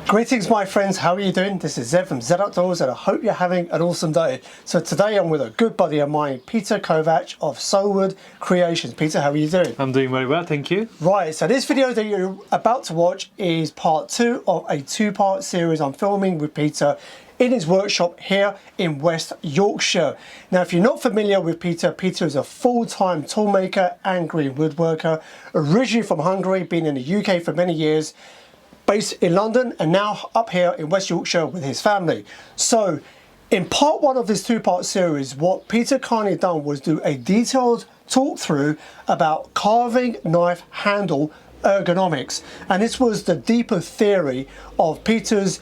Greetings my friends, how are you doing? This is Zed from Zed Outdoors and I hope you're having an awesome day. So today I'm with a good buddy of mine, Peter Kovacs of Soulwood Creations. Peter, how are you doing? I'm doing very well, thank you. Right, so this video that you're about to watch is part 2 of a 2-part series I'm filming with Peter in his workshop here in West Yorkshire. Now if you're not familiar with Peter, Peter is a full-time toolmaker and green woodworker, originally from Hungary, been in the UK for many years, based in London and now up here in West Yorkshire with his family. So in part 1 of this 2-part series, what Peter kindly done was do a detailed talk through about carving knife handle ergonomics. And this was the deeper theory of Peter's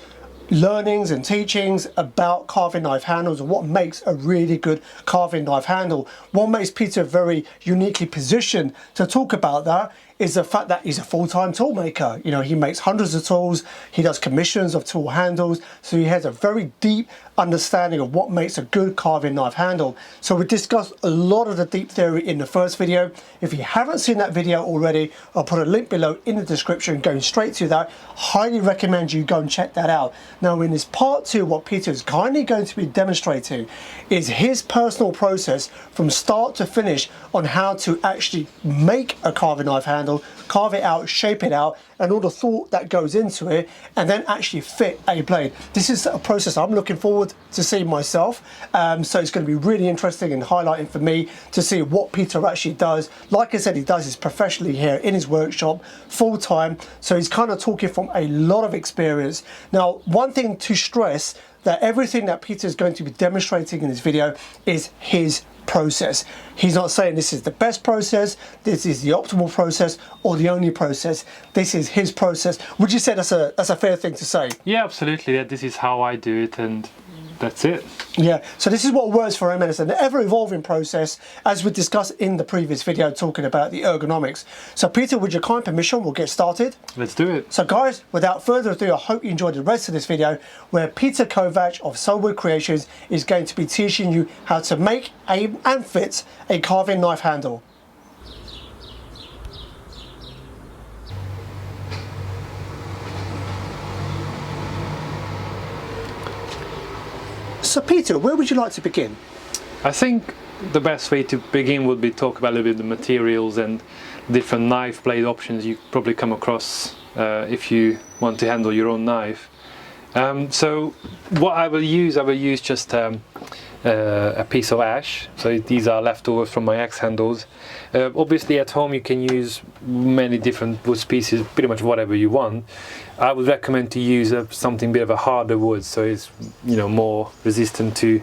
learnings and teachings about carving knife handles and what makes a really good carving knife handle. What makes Peter very uniquely positioned to talk about that is the fact that he's a full-time tool maker. You know, he makes hundreds of tools, he does commissions of tool handles, so he has a very deep understanding of what makes a good carving knife handle. So we discussed a lot of the deep theory in the first video. If you haven't seen that video already, I'll put a link below in the description going straight to that. Highly recommend you go and check that out. Now in this part 2, what Peter is kindly going to be demonstrating is his personal process from start to finish on how to actually make a carving knife handle, carve it out, shape it out, and all the thought that goes into it, and then actually fit a blade. This is a process I'm looking forward to see myself, so it's going to be really interesting and highlighting for me to see what Peter actually does. Like I said, he does this professionally here in his workshop full time, so he's kind of talking from a lot of experience. Now, one thing to stress, that everything that Peter is going to be demonstrating in this video is his process. He's not saying this is the best process, this is the optimal process, or the only process. This is his process. Would you say that's a fair thing to say? Yeah, absolutely. Yeah, this is how I do it, and that's it. Yeah, so this is what works for him, and it's an ever-evolving process, as we discussed in the previous video talking about the ergonomics. So Peter, with your kind permission, we'll get started. Let's do it. So guys, without further ado, I hope you enjoyed the rest of this video where Peter Kovacs of Soulwood Creations is going to be teaching you how to make and fit a carving knife handle. So Peter, where would you like to begin? I think the best way to begin would be talk about a little bit of the materials and different knife blade options you probably come across if you want to handle your own knife. So what I will use just a piece of ash. So these are leftovers from my axe handles. Obviously at home you can use many different wood species, pretty much whatever you want. I would recommend to use something a bit of a harder wood, so it's, you know, more resistant to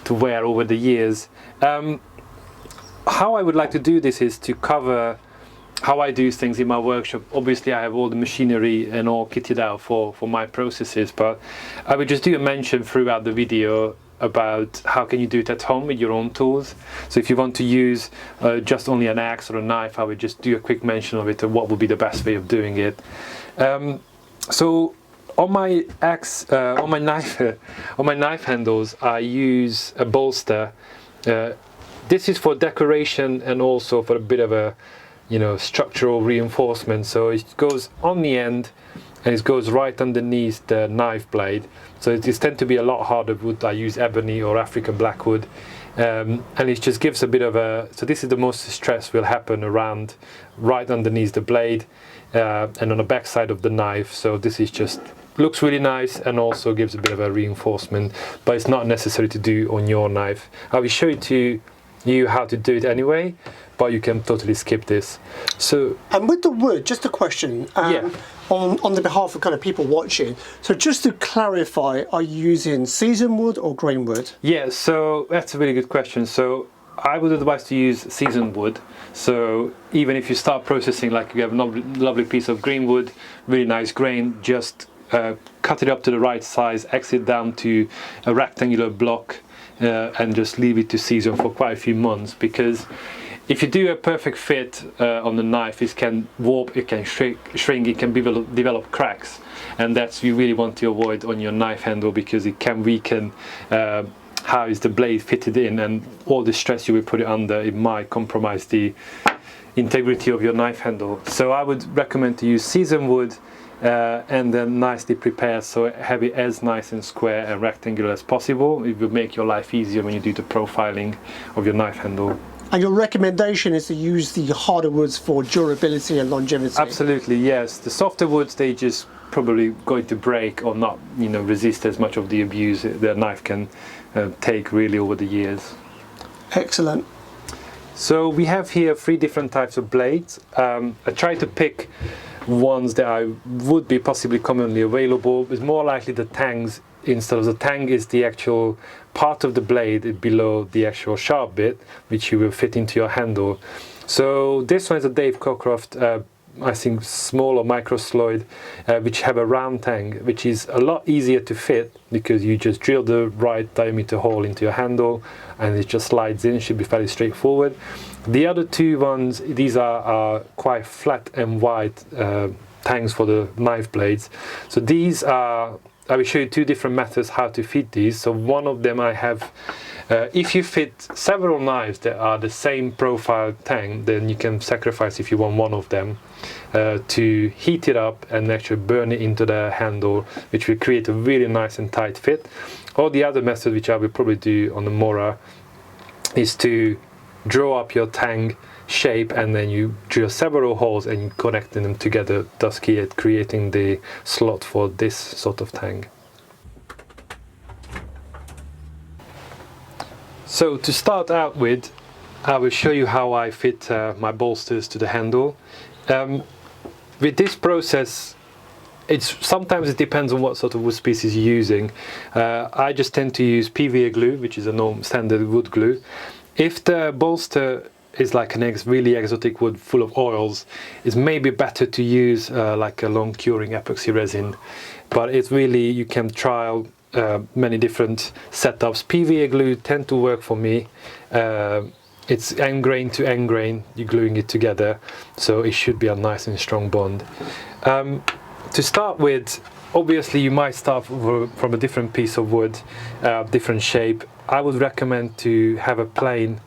wear over the years. How I would like to do this is to cover how I do things in my workshop. Obviously I have all the machinery and all kitted out for my processes, but I would just do a mention throughout the video about how can you do it at home with your own tools. So if you want to use just only an axe or a knife, I would just do a quick mention of it and what would be the best way of doing it. So on my axe, on my knife handles, I use a bolster. This is for decoration and also for a bit of a, you know, structural reinforcement. So it goes on the end and it goes right underneath the knife blade. So it tends to be a lot harder wood. I use ebony or African blackwood, and it just gives a bit of a, so this is the most stress will happen around right underneath the blade and on the back side of the knife. So this is just, looks really nice and also gives a bit of a reinforcement, but it's not necessary to do on your knife. I will show it to you how to do it anyway, but you can totally skip this. So, and with the wood, just a question, yeah, on the behalf of kind of people watching, so just to clarify, are you using seasoned wood or grain wood? Yeah, so that's a really good question. So I would advise to use seasoned wood. So even if you start processing, like you have a lovely piece of green wood, really nice grain, just cut it up to the right size, exit down to a rectangular block, and just leave it to season for quite a few months, because if you do a perfect fit on the knife, it can warp, it can shrink, it can develop cracks, and that's you really want to avoid on your knife handle, because it can weaken how is the blade fitted in, and all the stress you will put it under, it might compromise the integrity of your knife handle. So I would recommend to use seasoned wood, and then nicely prepared, so have it as nice and square and rectangular as possible. It will make your life easier when you do the profiling of your knife handle. And your recommendation is to use the harder woods for durability and longevity? Absolutely, yes. The softer woods, they just probably going to break or not, you know, resist as much of the abuse the knife can take really over the years. Excellent. So we have here 3 different types of blades. I try to pick ones that would be possibly commonly available. It's more likely the tangs. Instead of the tang is the actual part of the blade below the actual sharp bit, which you will fit into your handle. So this one is a Dave Cockcroft, I think small or micro sloyd, which have a round tang, which is a lot easier to fit because you just drill the right diameter hole into your handle and it just slides in. It should be fairly straightforward. The other 2 ones, these are quite flat and wide tangs for the knife blades. So these are, I will show you 2 different methods how to fit these. So one of them I have, if you fit several knives that are the same profile tang, then you can sacrifice, if you want one of them, to heat it up and actually burn it into the handle, which will create a really nice and tight fit. Or the other method, which I will probably do on the Mora, is to draw up your tang shape and then you drill several holes and you connecting them together, thus creating the slot for this sort of tang. So to start out with, I will show you how I fit my bolsters to the handle. With this process, sometimes it depends on what sort of wood species you're using. I just tend to use PVA glue, which is a standard wood glue. If the bolster is like really exotic wood full of oils, it's maybe better to use like a long curing epoxy resin. But it's really, you can trial many different setups. PVA glue tend to work for me. It's end grain to end grain, you're gluing it together, so it should be a nice and strong bond. To start with, obviously you might start from a different piece of wood, different shape. I would recommend to have a plane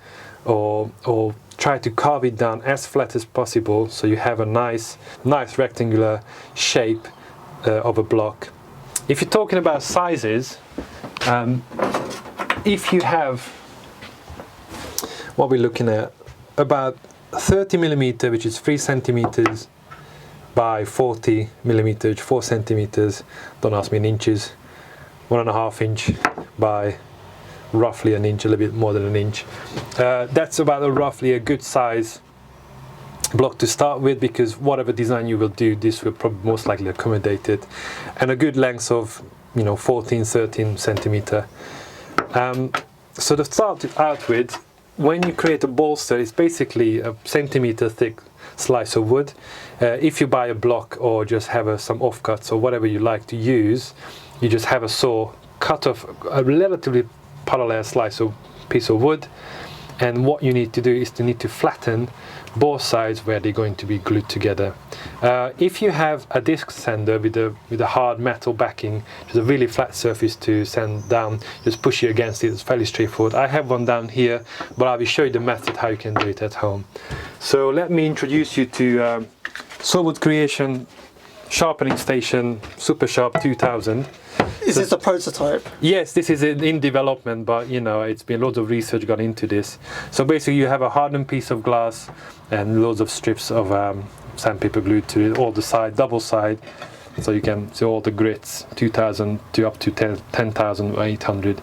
or try to carve it down as flat as possible, so you have a nice rectangular shape of a block. If you're talking about sizes, if you have, what we're looking at, about 30mm, which is 3 centimeters by 40mm, 4 centimeters, don't ask me in inches, 1.5 inch by roughly an inch, a little bit more than an inch. That's about roughly a good size block to start with, because whatever design you will do, this will probably most likely accommodate it. And a good length of 14-13 centimeter. So to start out with, when you create a bolster, it's basically a centimeter thick slice of wood. If you buy a block or just have some offcuts or whatever you like to use, you just have a saw, cut off a relatively parallel piece of wood, and what you need to do is to flatten both sides where they're going to be glued together. If you have a disc sander with a hard metal backing, just a really flat surface to sand down, just push it against it. It's fairly straightforward. I have one down here, but I will show you the method how you can do it at home. So let me introduce you to Soulwood Creation Sharpening Station Super Sharp 2000. Is this a prototype? Yes, this is in development, but it's been loads of research gone into this. So basically you have a hardened piece of glass and loads of strips of sandpaper glued to it, all the side, double side, so you can see all the grits, 2000 to up to 10,800.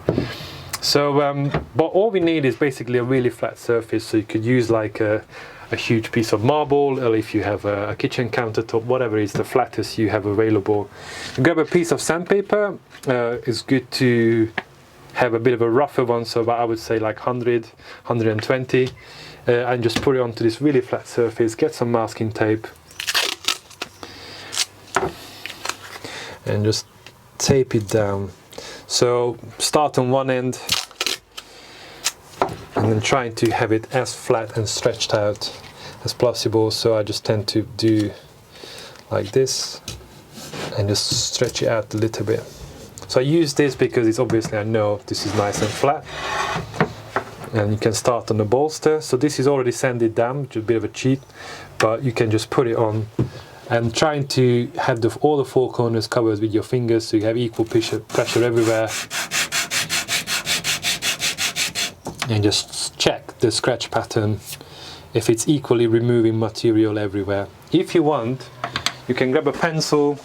So, but all we need is basically a really flat surface, so you could use like a huge piece of marble, or if you have a kitchen countertop, whatever is the flattest you have available. Grab a piece of sandpaper. It's good to have a bit of a rougher one, so about, I would say like 100, 120, and just put it onto this really flat surface. Get some masking tape and just tape it down. So start on one end and then trying to have it as flat and stretched out as possible. So I just tend to do like this and just stretch it out a little bit. So I use this because it's obviously, I know this is nice and flat. And you can start on the bolster. So this is already sanded down, which is a bit of a cheat, but you can just put it on and trying to have all the four corners covered with your fingers so you have equal pressure everywhere. And just check the scratch pattern if it's equally removing material everywhere. If you want, you can grab a pencil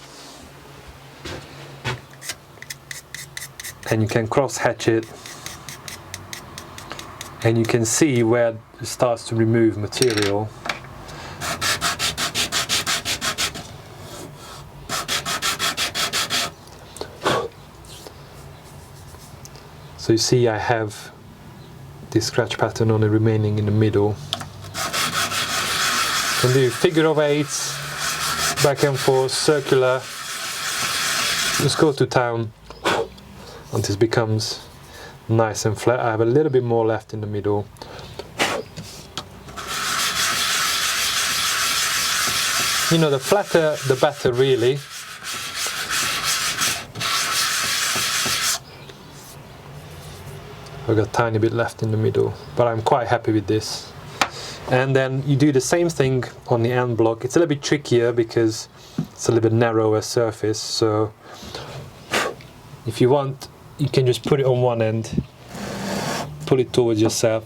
and you can cross hatch it, and you can see where it starts to remove material. So you see I have this scratch pattern on it remaining in the middle. You can do figure of eights, back and forth, circular. Just go to town until it becomes nice and flat. I have a little bit more left in the middle. You know, the flatter the better, really. I've got a tiny bit left in the middle, but I'm quite happy with this. And then you do the same thing on the end block. It's a little bit trickier because it's a little bit narrower surface, so if you want, you can just put it on one end, pull it towards yourself.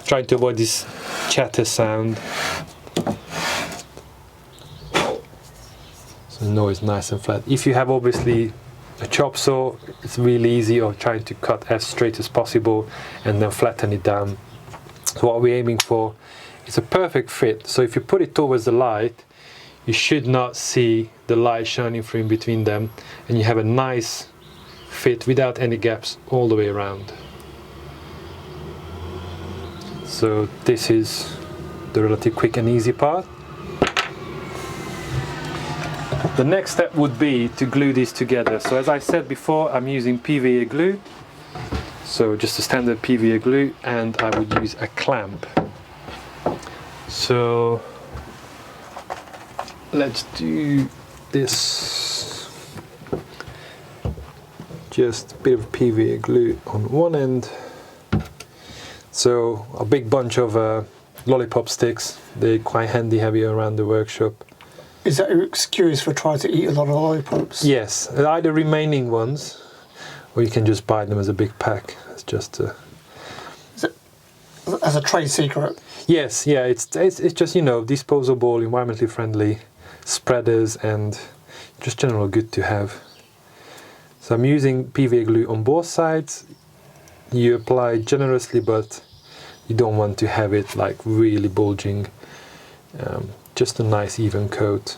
Trying to avoid this chatter sound. So the noise nice and flat. If you have obviously a chop saw, it's really easy, or trying to cut as straight as possible and then flatten it down. So what we're aiming for is a perfect fit. So if you put it towards the light, you should not see the light shining through in between them, and you have a nice fit without any gaps all the way around. So this is the relatively quick and easy part. The next step would be to glue these together. So as I said before, I'm using PVA glue. So just a standard PVA glue, and I would use a clamp. So let's do this. Just a bit of PVA glue on one end. So a big bunch of lollipop sticks. They're quite handy, heavy around the workshop. Is that your excuse for trying to eat a lot of lollipops? Yes, either remaining ones, or you can just buy them as a big pack. It's just as a trade secret. Yes, yeah, it's just, you know, disposable, environmentally friendly spreaders, and just general good to have. So I'm using PVA glue on both sides. You apply generously, but you don't want to have it like really bulging. Just a nice even coat,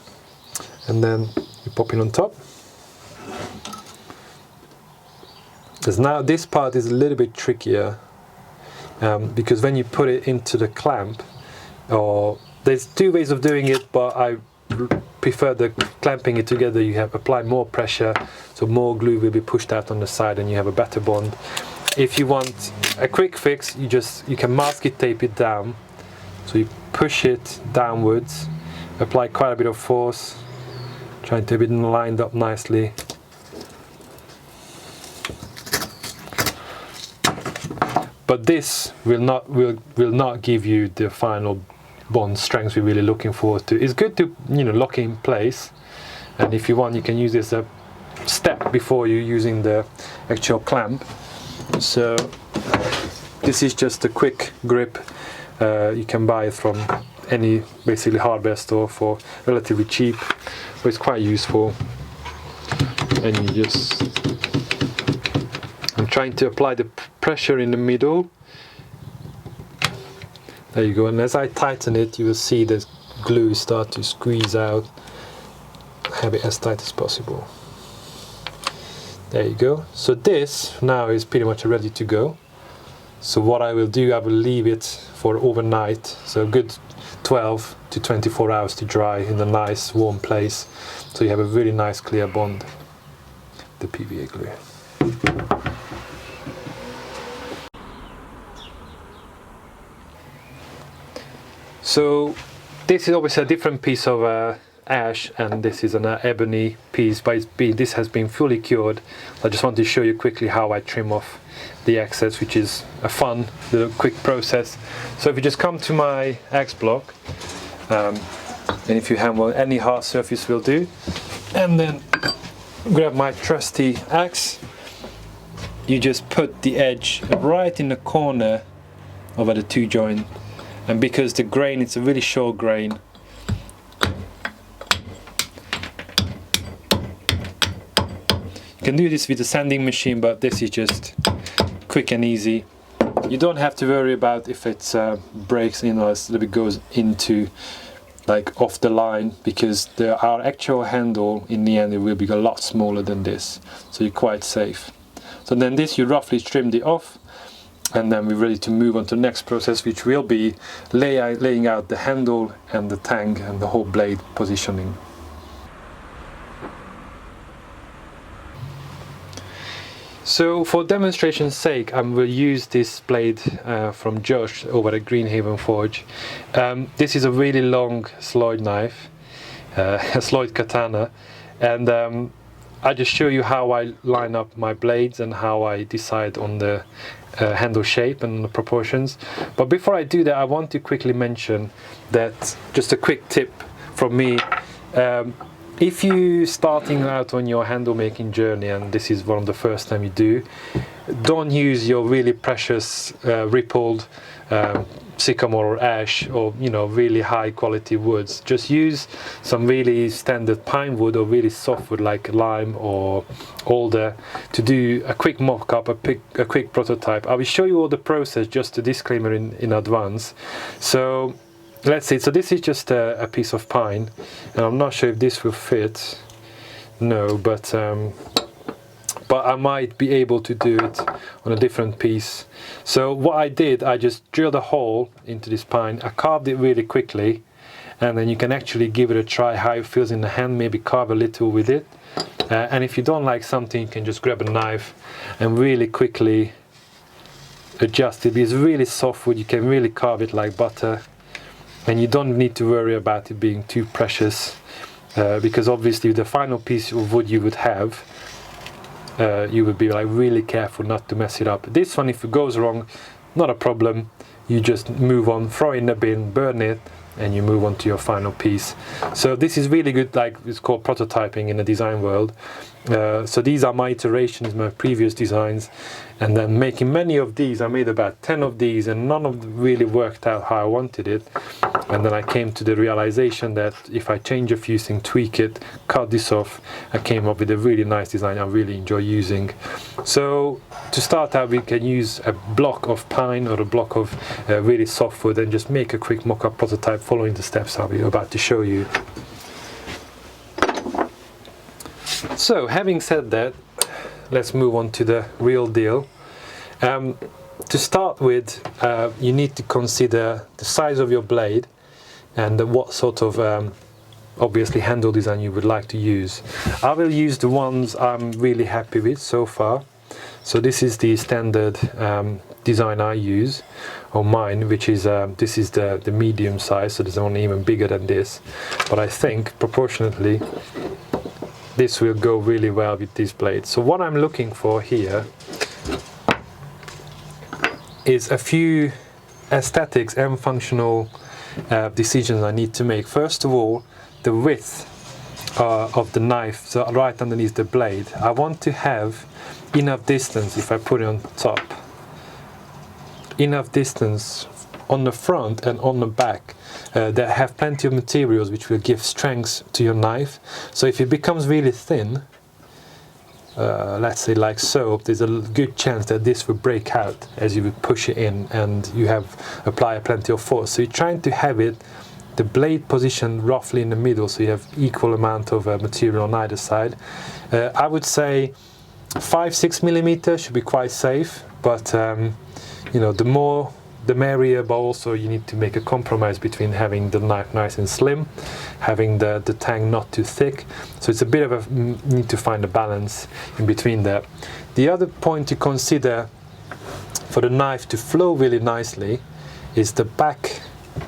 and then you pop it on top. Because now this part is a little bit trickier, because when you put it into the clamp, or there's two ways of doing it, but I prefer the clamping it together. You have applied more pressure, so more glue will be pushed out on the side, and you have a better bond. If you want a quick fix, you can masking tape it down. So you push it downwards, apply quite a bit of force, trying to have it lined up nicely. But this will not give you the final bond strength we're really looking forward to. It's good to, you know, lock it in place, and if you want, you can use this as a step before you're using the actual clamp. So this is just a quick grip. You can buy it from any basically hardware store for relatively cheap, but it's quite useful. And you just, I'm trying to apply the pressure in the middle. There you go, and as I tighten it, you will see the glue start to squeeze out. Have it as tight as possible. There you go. So this now is pretty much ready to go. So what I will do, I will leave it for overnight, so a good 12 to 24 hours to dry in a nice warm place, so you have a really nice clear bond, the PVA glue. So this is obviously a different piece of ash, and this is an ebony piece, but this has been fully cured. I just want to show you quickly how I trim off the excess, which is a fun little quick process. So if you just come to my axe block, and if you have any hard surface will do, and then grab my trusty axe, you just put the edge right in the corner over the two joint, and because the grain, it's a really short grain, you can do this with a sanding machine, but this is just quick and easy. You don't have to worry about if it breaks, you know, as it goes into like off the line, because our actual handle in the end it will be a lot smaller than this, so you're quite safe. So then this, you roughly trimmed it off, and then we're ready to move on to the next process, which will be laying out the handle and the tang and the whole blade positioning. So for demonstration's sake, I will use this blade from Josh over at Greenhaven Forge. This is a really long Soulwood knife, a Soulwood katana, and I just show you how I line up my blades and how I decide on the handle shape and the proportions. But before I do that, I want to quickly mention that, just a quick tip from me, if you're starting out on your handle making journey, and this is one of the first time you do, don't use your really precious rippled sycamore or ash, or really high quality woods. Just use some really standard pine wood or really soft wood like lime or alder to do a quick mock-up, a quick prototype. I will show you all the process, just a disclaimer in advance. So let's see, so this is just a piece of pine, and I'm not sure if this will fit, no, but I might be able to do it on a different piece. So what I did, I just drilled a hole into this pine, I carved it really quickly, and then you can actually give it a try how it feels in the hand, maybe carve a little with it. And if you don't like something, you can just grab a knife and really quickly adjust it. It's really soft wood, you can really carve it like butter, and you don't need to worry about it being too precious, because obviously the final piece of wood you would have, you would be like really careful not to mess it up. This one, if it goes wrong, not a problem, you just move on, throw it in the bin, burn it, and you move on to your final piece. So this is really good, like it's called prototyping in the design world. So these are my iterations, my previous designs, and then making many of these. I made about 10 of these, and none of them really worked out how I wanted it. And then I came to the realization that if I change a few things, tweak it, cut this off, I came up with a really nice design I really enjoy using. So to start out, we can use a block of pine or a block of really soft wood and just make a quick mock-up prototype following the steps I'll be about to show you. So having said that, let's move on to the real deal. To start with, you need to consider the size of your blade and what sort of obviously handle design you would like to use. I will use the ones I'm really happy with so far. So this is the standard design I use, or mine, which is this is the medium size, so there's one even bigger than this, but I think proportionately this will go really well with these blades. So what I'm looking for here is a few aesthetics and functional decisions I need to make. First of all, the width of the knife, so right underneath the blade. I want to have enough distance, if I put it on top, enough distance on the front and on the back that have plenty of materials which will give strength to your knife. So if it becomes really thin, let's say like so, there's a good chance that this will break out as you would push it in and you have applied plenty of force. So you're trying to have it, the blade positioned roughly in the middle, so you have equal amount of material on either side. I would say 5-6 millimeters should be quite safe, but you know, the more the merrier, but also you need to make a compromise between having the knife nice and slim, having the tang not too thick. So it's a bit of a need to find a balance in between that. The other point to consider for the knife to flow really nicely is the back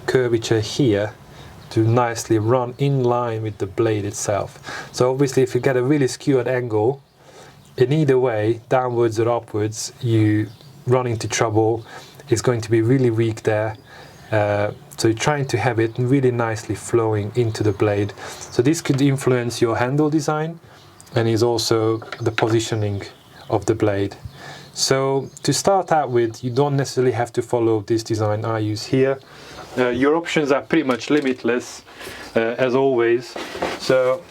curvature here to nicely run in line with the blade itself. So obviously if you get a really skewed angle, in either way, downwards or upwards, you run into trouble. It's going to be really weak there. So you're trying to have it really nicely flowing into the blade. So this could influence your handle design, and is also the positioning of the blade. So to start out with, you don't necessarily have to follow this design I use here. Your options are pretty much limitless, as always. So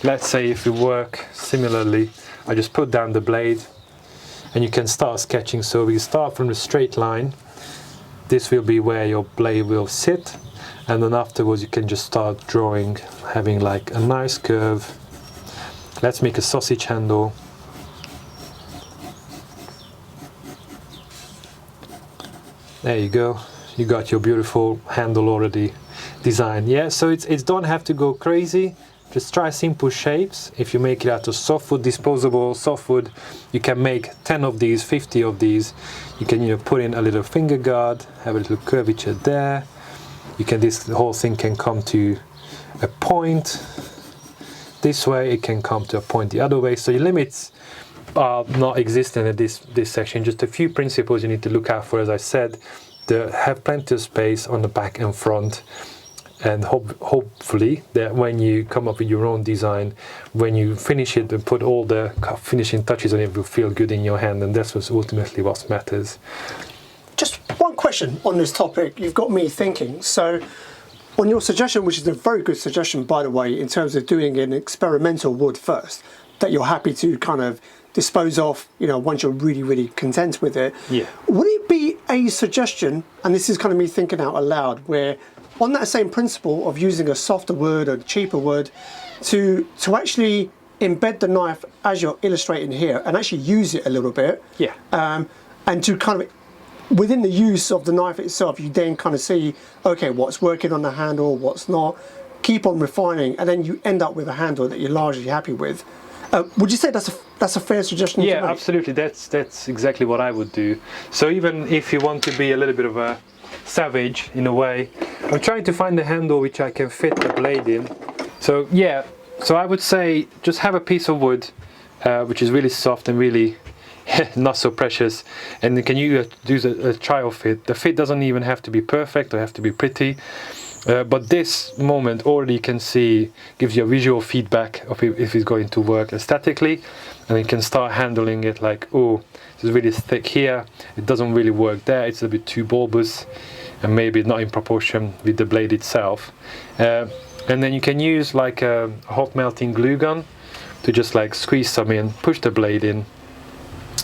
let's say if you work similarly, I just put down the blade and you can start sketching. So we start from the straight line. This will be where your blade will sit, and then afterwards you can just start drawing, having like a nice curve. Let's make a sausage handle. There you go. You got your beautiful handle already designed. Yeah, so it's don't have to go crazy. Just try simple shapes. If you make it out of softwood, disposable softwood, you can make 10 of these, 50 of these. You can put in a little finger guard, have a little curvature there. This whole thing can come to a point this way, it can come to a point the other way. So your limits are not existent in this section. Just a few principles you need to look out for, as I said. Have plenty of space on the back and front. And hopefully that when you come up with your own design, when you finish it and put all the finishing touches on it, will feel good in your hand, and that's what's ultimately what matters. Just one question on this topic, you've got me thinking. So on your suggestion, which is a very good suggestion by the way, in terms of doing an experimental wood first, that you're happy to kind of dispose of, once you're really, really content with it. Yeah. Would it be a suggestion, and this is kind of me thinking out aloud, where on that same principle of using a softer wood or cheaper wood, to actually embed the knife as you're illustrating here and actually use it a little bit. Yeah. And to kind of, within the use of the knife itself, you then kind of see, okay, what's working on the handle, what's not, keep on refining, and then you end up with a handle that you're largely happy with. Would you say that's a fair suggestion? Yeah, to make? absolutely. That's exactly what I would do. So even if you want to be a little bit of a savage in a way, I'm trying to find a handle which I can fit the blade in. So yeah, so I would say just have a piece of wood which is really soft and really not so precious, and you can use a trial fit. The fit doesn't even have to be perfect or have to be pretty, but this moment already you can see gives you a visual feedback of if it's going to work aesthetically, and you can start handling it like, oh, this is really thick here, it doesn't really work there, it's a bit too bulbous, and maybe not in proportion with the blade itself. And then you can use like a hot melting glue gun to just like squeeze some in, push the blade in,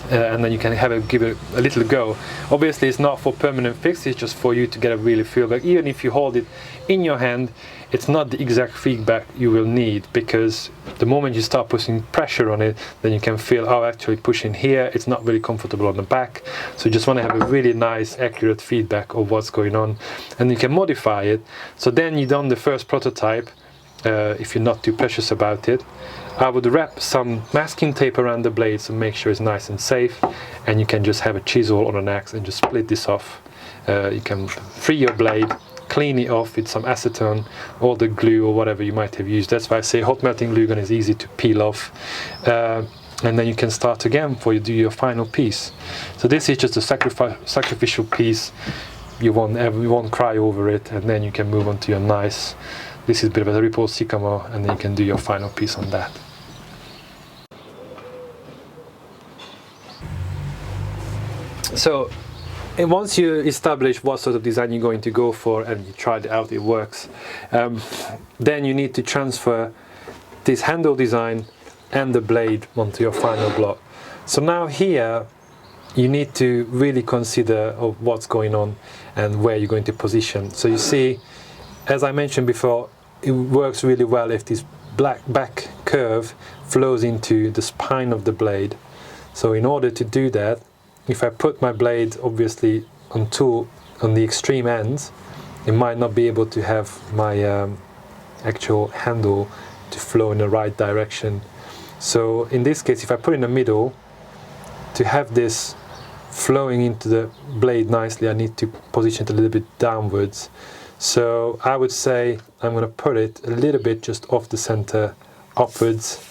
and then you can give it a little go. Obviously it's not for permanent fix, it's just for you to get a really feel back. Even if you hold it in your hand, it's not the exact feedback you will need, because the moment you start putting pressure on it, then you can feel, oh, actually pushing here, it's not really comfortable on the back. So you just want to have a really nice accurate feedback of what's going on, and you can modify it. So then you've done the first prototype, if you're not too precious about it. I would wrap some masking tape around the blades to make sure it's nice and safe, and you can just have a chisel or an axe and just split this off. You can free your blade, clean it off with some acetone or the glue or whatever you might have used. That's why I say hot melting glue gun is easy to peel off, and then you can start again before you do your final piece. So this is just a sacrificial piece. You won't cry over it, and then you can move on to your nice. This is a bit of a ripple sycamore, and then you can do your final piece on that. So once you establish what sort of design you're going to go for and you tried it out, it works, then you need to transfer this handle design and the blade onto your final block. So now here you need to really consider of what's going on and where you're going to position. So you see, as I mentioned before, it works really well if this black back curve flows into the spine of the blade. So in order to do that, if I put my blade obviously on the extreme ends, it might not be able to have my actual handle to flow in the right direction. So in this case, if I put in the middle, to have this flowing into the blade nicely, I need to position it a little bit downwards. So I would say I'm going to put it a little bit just off the center upwards,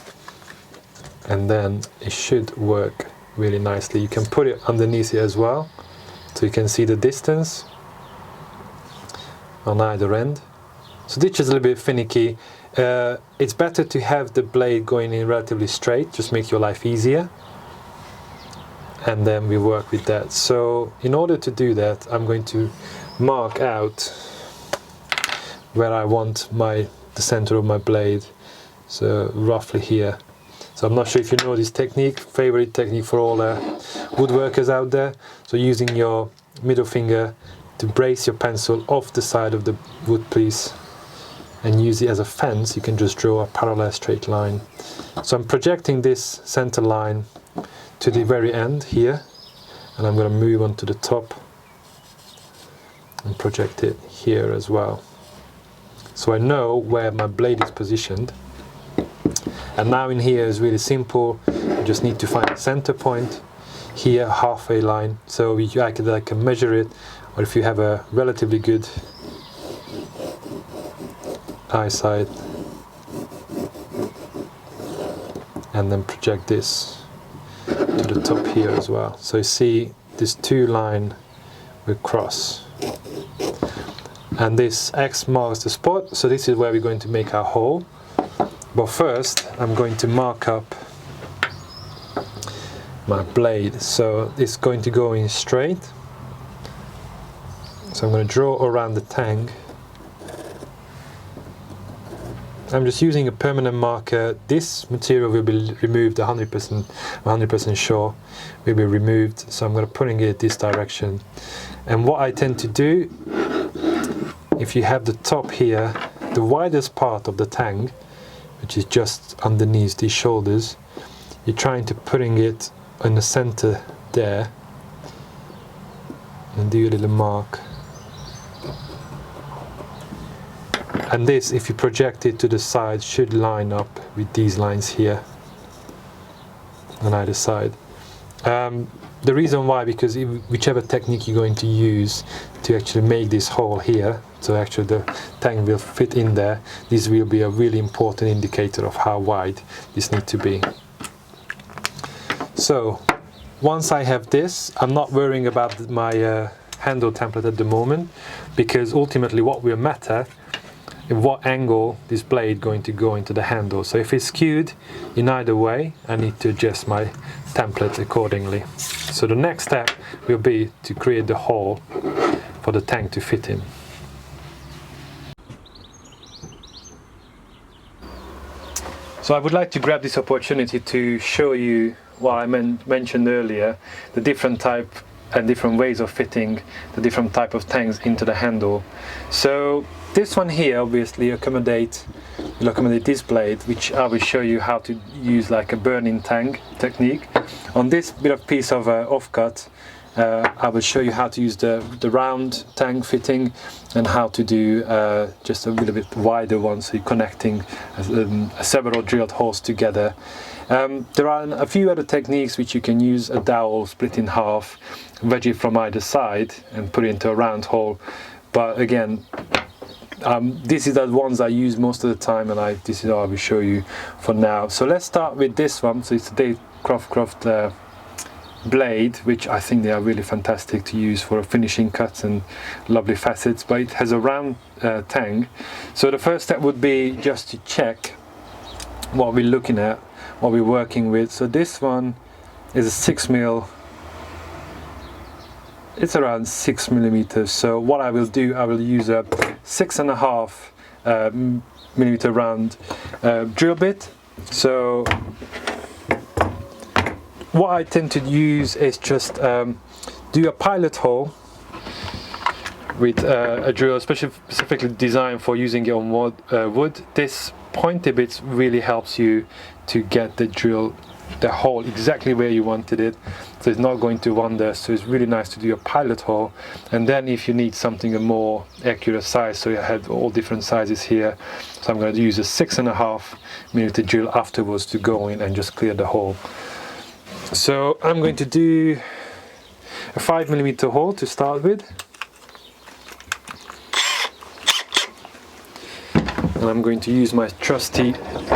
and then it should work really nicely. You can put it underneath it as well, so you can see the distance on either end. So this is a little bit finicky. It's better to have the blade going in relatively straight, just make your life easier. And then we work with that. So in order to do that, I'm going to mark out where I want the center of my blade. So roughly here. So I'm not sure if you know this technique, favorite technique for all woodworkers out there. So using your middle finger to brace your pencil off the side of the wood piece and use it as a fence, you can just draw a parallel straight line. So I'm projecting this center line to the very end here, and I'm going to move on to the top and project it here as well. So I know where my blade is positioned. And now in here is really simple. You just need to find the center point here, halfway line. So I can measure it, or if you have a relatively good eyesight, and then project this to the top here as well. So you see this two line will cross, and this X marks the spot. So this is where we're going to make our hole. But first I'm going to mark up my blade. So it's going to go in straight. So I'm going to draw around the tang. I'm just using a permanent marker. This material will be removed 100% sure will be removed. So I'm going to put it this direction. And what I tend to do, if you have the top here, the widest part of the tang, which is just underneath these shoulders, you're trying to putting it in the center there, and do a little mark. And this, if you project it to the side, should line up with these lines here on either side. The reason why, because whichever technique you're going to use to actually make this hole here, so actually the tang will fit in there, this will be a really important indicator of how wide this needs to be. So once I have this, I'm not worrying about my handle template at the moment, because ultimately what will matter in what angle this blade going to go into the handle. So if it's skewed in either way, I need to adjust my template accordingly. So the next step will be to create the hole for the tang to fit in. So I would like to grab this opportunity to show you what I mentioned earlier, the different type and different ways of fitting the different type of tangs into the handle. So this one here obviously will accommodate this blade, which I will show you how to use like a burning tang technique. On this bit of piece of offcut, I will show you how to use the round tang fitting, and how to do just a little bit wider one, so you're connecting several drilled holes together. There are a few other techniques which you can use: a dowel, split in half, wedge it from either side and put it into a round hole. But again, this is the ones I use most of the time, and this is how I will show you for now. So let's start with this one. So it's the Dave Croft blade, which I think they are really fantastic to use for finishing cuts and lovely facets, but it has a round tang. So the first step would be just to check what we're looking at, what we're working with. So this one is a 6mm. It's around 6 millimeters. So what I will do, I will use a 6.5 millimeter round drill bit. So what I tend to use is just do a pilot hole with a drill specifically designed for using it on wood. This pointy bit really helps you to get the hole exactly where you wanted it, so it's not going to wander. So it's really nice to do a pilot hole, and then if you need something a more accurate size, so you have all different sizes here, so I'm going to use a 6.5 millimeter drill afterwards to go in and just clear the hole. So I'm going to do a 5 millimeter hole to start with. and I'm going to use my trusty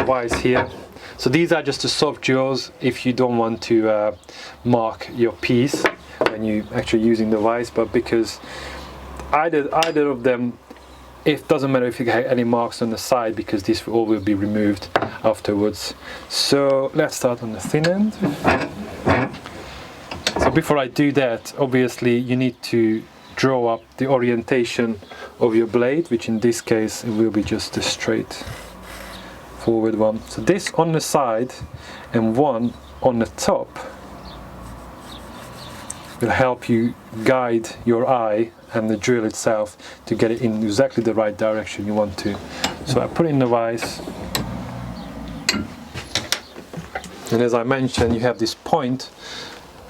vise here. So these are just the soft jaws if you don't want to mark your piece when you actually using the vise, but because either of them, it doesn't matter if you get any marks on the side, because this all will be removed afterwards. So let's start on the thin end. So before I do that, obviously you need to draw up the orientation of your blade, which in this case it will be just a straight forward one. So this on the side and one on the top will help you guide your eye and the drill itself to get it in exactly the right direction you want to. So I put it in the vise, and as I mentioned, you have this point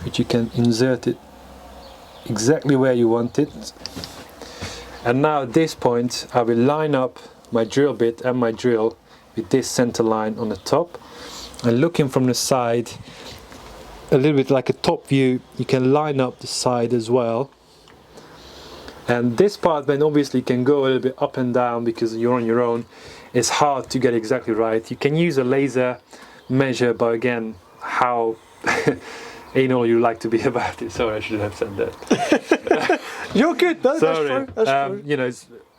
which you can insert it exactly where you want it. And now at this point I will line up my drill bit and my drill with this center line on the top, and looking from the side a little bit like a top view, you can line up the side as well. And this part then obviously can go a little bit up and down because you're on your own. It's hard to get exactly right. You can use a laser measure, but again, how anal you like to be about it. Sorry, I should have said that. You're good. No, Sorry. that's true. That's true. You know,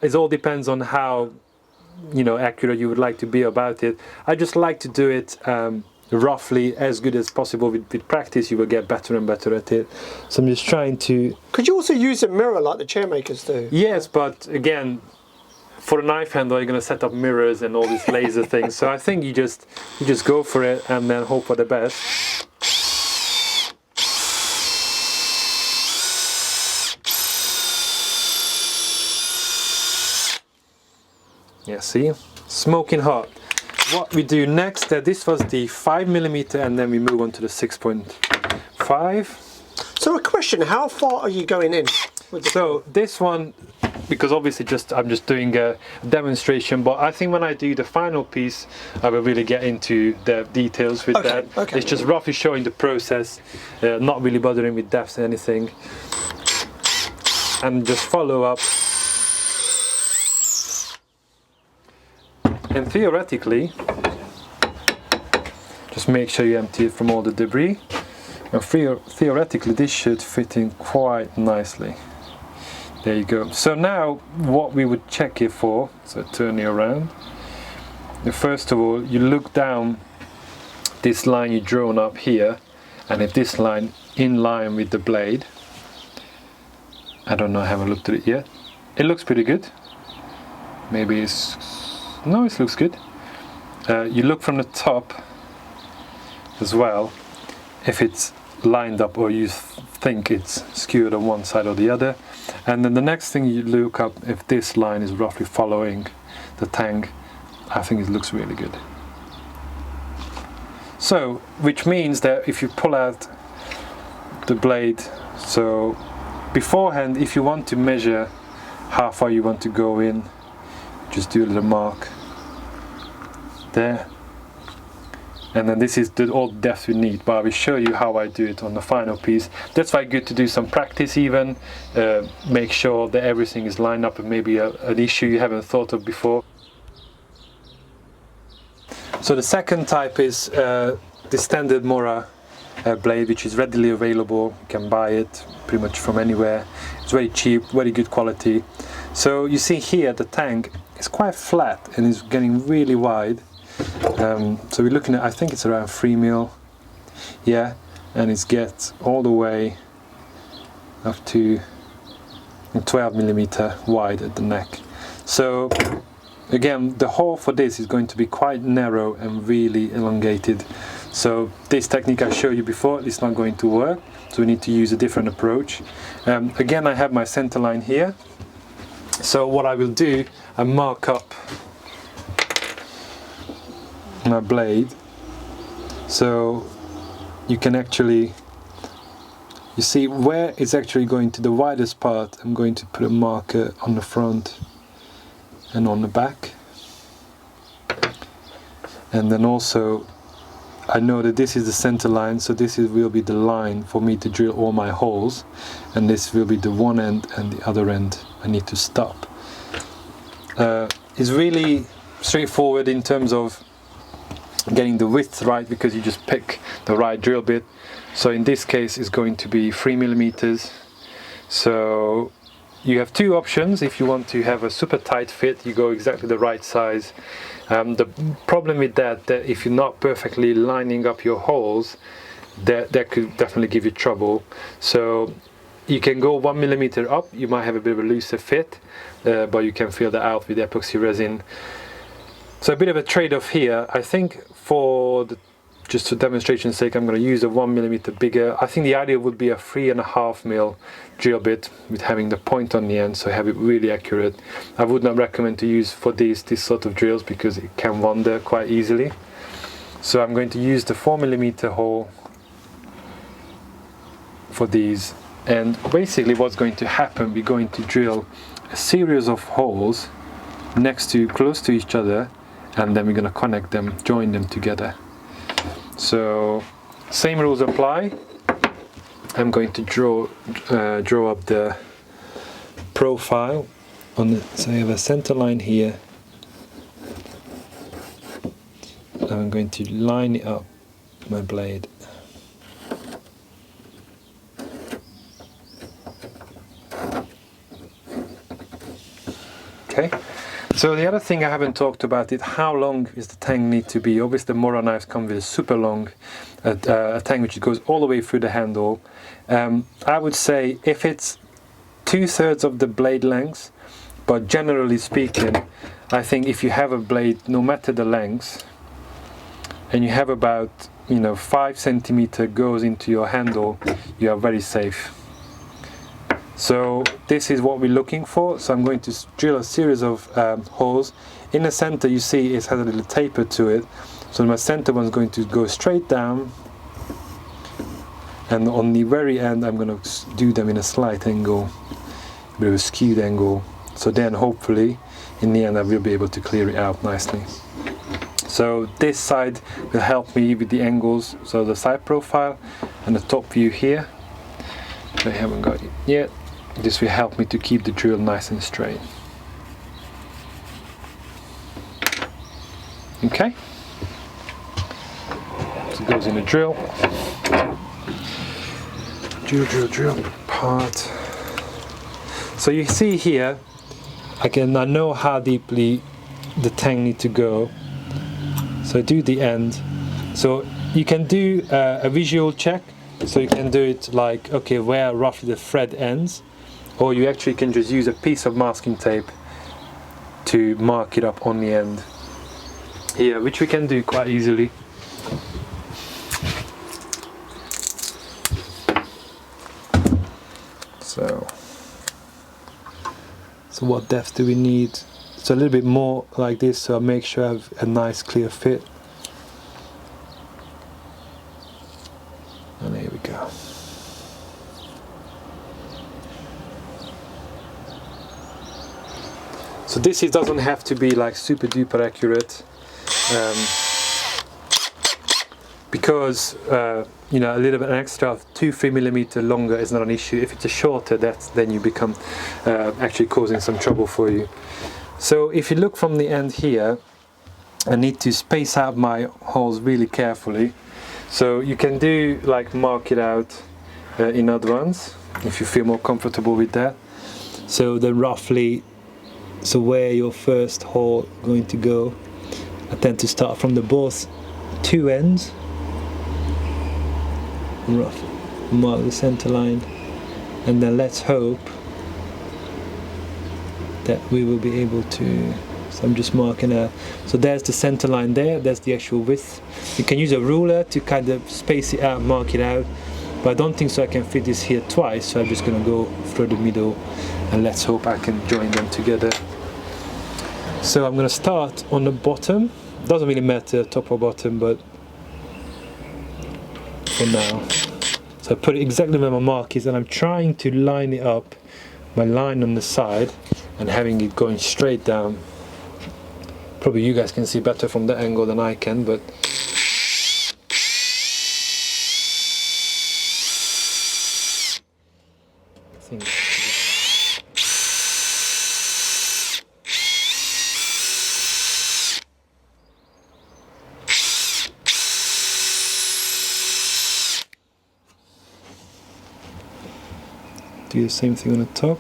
it all depends on how, you know, accurate you would like to be about it. I just like to do it roughly as good as possible. With practice you will get better and better at it. So I'm just trying to... Could you also use a mirror like the chair makers do? Yes, but again, for a knife handle you're going to set up mirrors and all these laser things. So I think you just go for it and then hope for the best. Yeah, see? Smoking hot. What we do next, this was the 5mm, and then we move on to the 6.5. So a question, how far are you going in? So this one, because obviously I'm just doing a demonstration, but I think when I do the final piece I will really get into the details with that. Okay. It's just roughly showing the process, not really bothering with depth or anything, and just follow up. And theoretically, just make sure you empty it from all the debris, and theoretically this should fit in quite nicely. There you go. So now what we would check it for, so turn it around. First of all, you look down this line you've drawn up here, and if this line in line with the blade, I don't know, I haven't looked at it yet. It looks pretty good. Maybe it's... No, it looks good. You look from the top as well, if it's lined up or you think it's skewed on one side or the other. And then the next thing you look up if this line is roughly following the tang. I think it looks really good. So, which means that if you pull out the blade, so beforehand, if you want to measure how far you want to go in, just do a little mark there, and then this is all the depth we need, but I will show you how I do it on the final piece. That's why good to do some practice even, make sure that everything is lined up, and maybe an issue you haven't thought of before. So the second type is the standard Mora blade, which is readily available. You can buy it pretty much from anywhere. It's very cheap, very good quality. So you see here the tang is quite flat and is getting really wide. So we're looking at, I think it's around 3mm, yeah, and it gets all the way up to 12mm wide at the neck. So again, the hole for this is going to be quite narrow and really elongated. So this technique I showed you before is not going to work, so we need to use a different approach. Again, I have my center line here. So what I will do, I mark up my blade, so you can actually, you see where it's actually going to the widest part. I'm going to put a marker on the front and on the back, and then also I know that this is the center line, so this will be the line for me to drill all my holes, and this will be the one end, and the other end I need to stop. It's really straightforward in terms of getting the width right, because you just pick the right drill bit. So in this case it's going to be 3mm. So you have two options. If you want to have a super tight fit, you go exactly the right size. The problem with that if you're not perfectly lining up your holes, that could definitely give you trouble. So you can go 1mm up, you might have a bit of a looser fit, but you can fill that out with epoxy resin. So a bit of a trade-off here. I think just for demonstration's sake, I'm going to use a 1mm bigger. I think the ideal would be a 3.5mm drill bit with having the point on the end, so have it really accurate. I would not recommend to use for this sort of drills because it can wander quite easily. So I'm going to use the 4mm hole for these, and basically what's going to happen, we're going to drill a series of holes close to each other, and then we're going to connect them, join them together. So same rules apply. I'm going to draw up the profile on the, so I have a center line here. I'm going to line it up with my blade. Okay. So the other thing I haven't talked about is how long is the tang need to be. Obviously the Mora knives come with a super long a tang which goes all the way through the handle. I would say if it's 2/3 of the blade length, but generally speaking, I think if you have a blade, no matter the length, and you have about 5 centimeter goes into your handle, you are very safe. So this is what we're looking for. So I'm going to drill a series of holes. In the center you see it has a little taper to it. So my center one is going to go straight down. And on the very end I'm going to do them in a slight angle, a bit of a skewed angle. So then hopefully in the end I will be able to clear it out nicely. So this side will help me with the angles. So the side profile and the top view here. I haven't got it yet. This will help me to keep the drill nice and straight. Okay. So it goes in the drill. Drill part. So you see here, I know how deeply the tang need to go. So do the end. So you can do a visual check. So you can do it like, okay, where roughly the thread ends, or you actually can just use a piece of masking tape to mark it up on the end here, which we can do quite easily. So what depth do we need? So a little bit more like this, so I make sure I have a nice clear fit. And here we go. So this doesn't have to be like super duper accurate, because a little bit extra, 2-3mm longer is not an issue. If it's a shorter, then you become actually causing some trouble for you. So if you look from the end here, I need to space out my holes really carefully. So you can do like mark it out in advance if you feel more comfortable with that. So then roughly, so where your first hole going to go, I tend to start from the both two ends, roughly mark the center line, and then let's hope that we will be able to. So I'm just marking so there's the center line there, that's the actual width. You can use a ruler to kind of space it out, mark it out, but I don't think so I can fit this here twice, so I'm just going to go through the middle and let's hope I can join them together. So I'm going to start on the bottom, doesn't really matter top or bottom, but for now. So I put it exactly where my mark is, and I'm trying to line it up, my line on the side, and having it going straight down. Probably you guys can see better from that angle than I can, but I think Do the same thing on the top.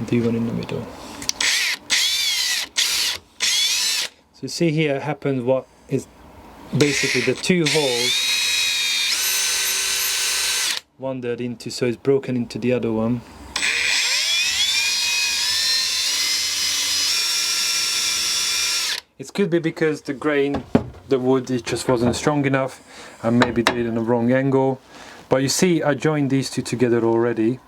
Do one in the middle. So you see here happens what is basically the two holes wandered into, so it's broken into the other one. It could be because the grain, the wood, it just wasn't strong enough and maybe did it in the wrong angle. But you see I joined these two together already.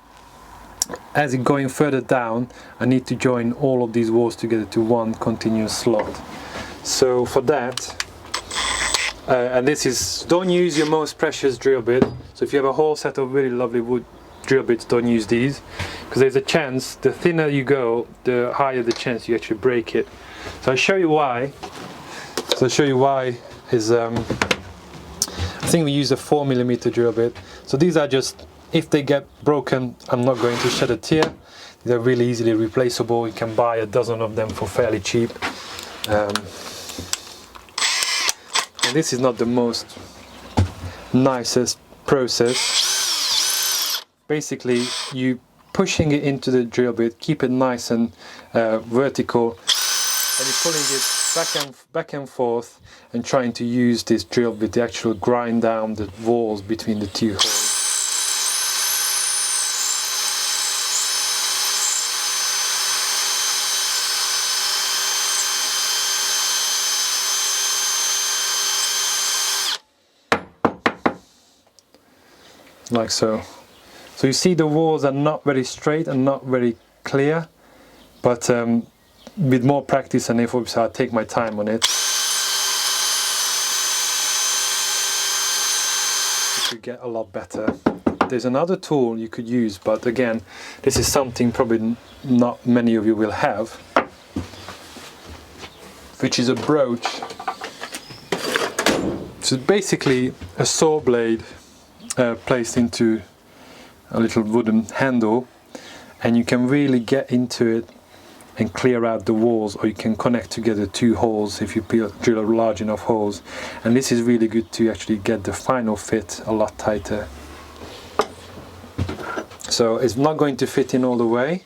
As it's going further down, I need to join all of these walls together to one continuous slot. So for that, and this is, don't use your most precious drill bit. So if you have a whole set of really lovely wood drill bits, don't use these, because there's a chance, the thinner you go, the higher the chance you actually break it. So I'll show you why. So I'll show you why is, I think we use a 4mm drill bit. So these are just, if they get broken, I'm not going to shed a tear. They're really easily replaceable. You can buy a dozen of them for fairly cheap. And this is not the most nicest process. Basically, you pushing it into the drill bit, keep it nice and vertical, and you're pulling it back and forth and trying to use this drill bit to actually grind down the walls between the two holes. Like so. So you see the walls are not very straight and not very clear, but with more practice and effort, I'll take my time on it. You could get a lot better. There's another tool you could use, but again, this is something probably not many of you will have, which is a broach. So basically a saw blade placed into a little wooden handle, and you can really get into it and clear out the walls, or you can connect together two holes if you drill large enough holes, and this is really good to actually get the final fit a lot tighter. So it's not going to fit in all the way,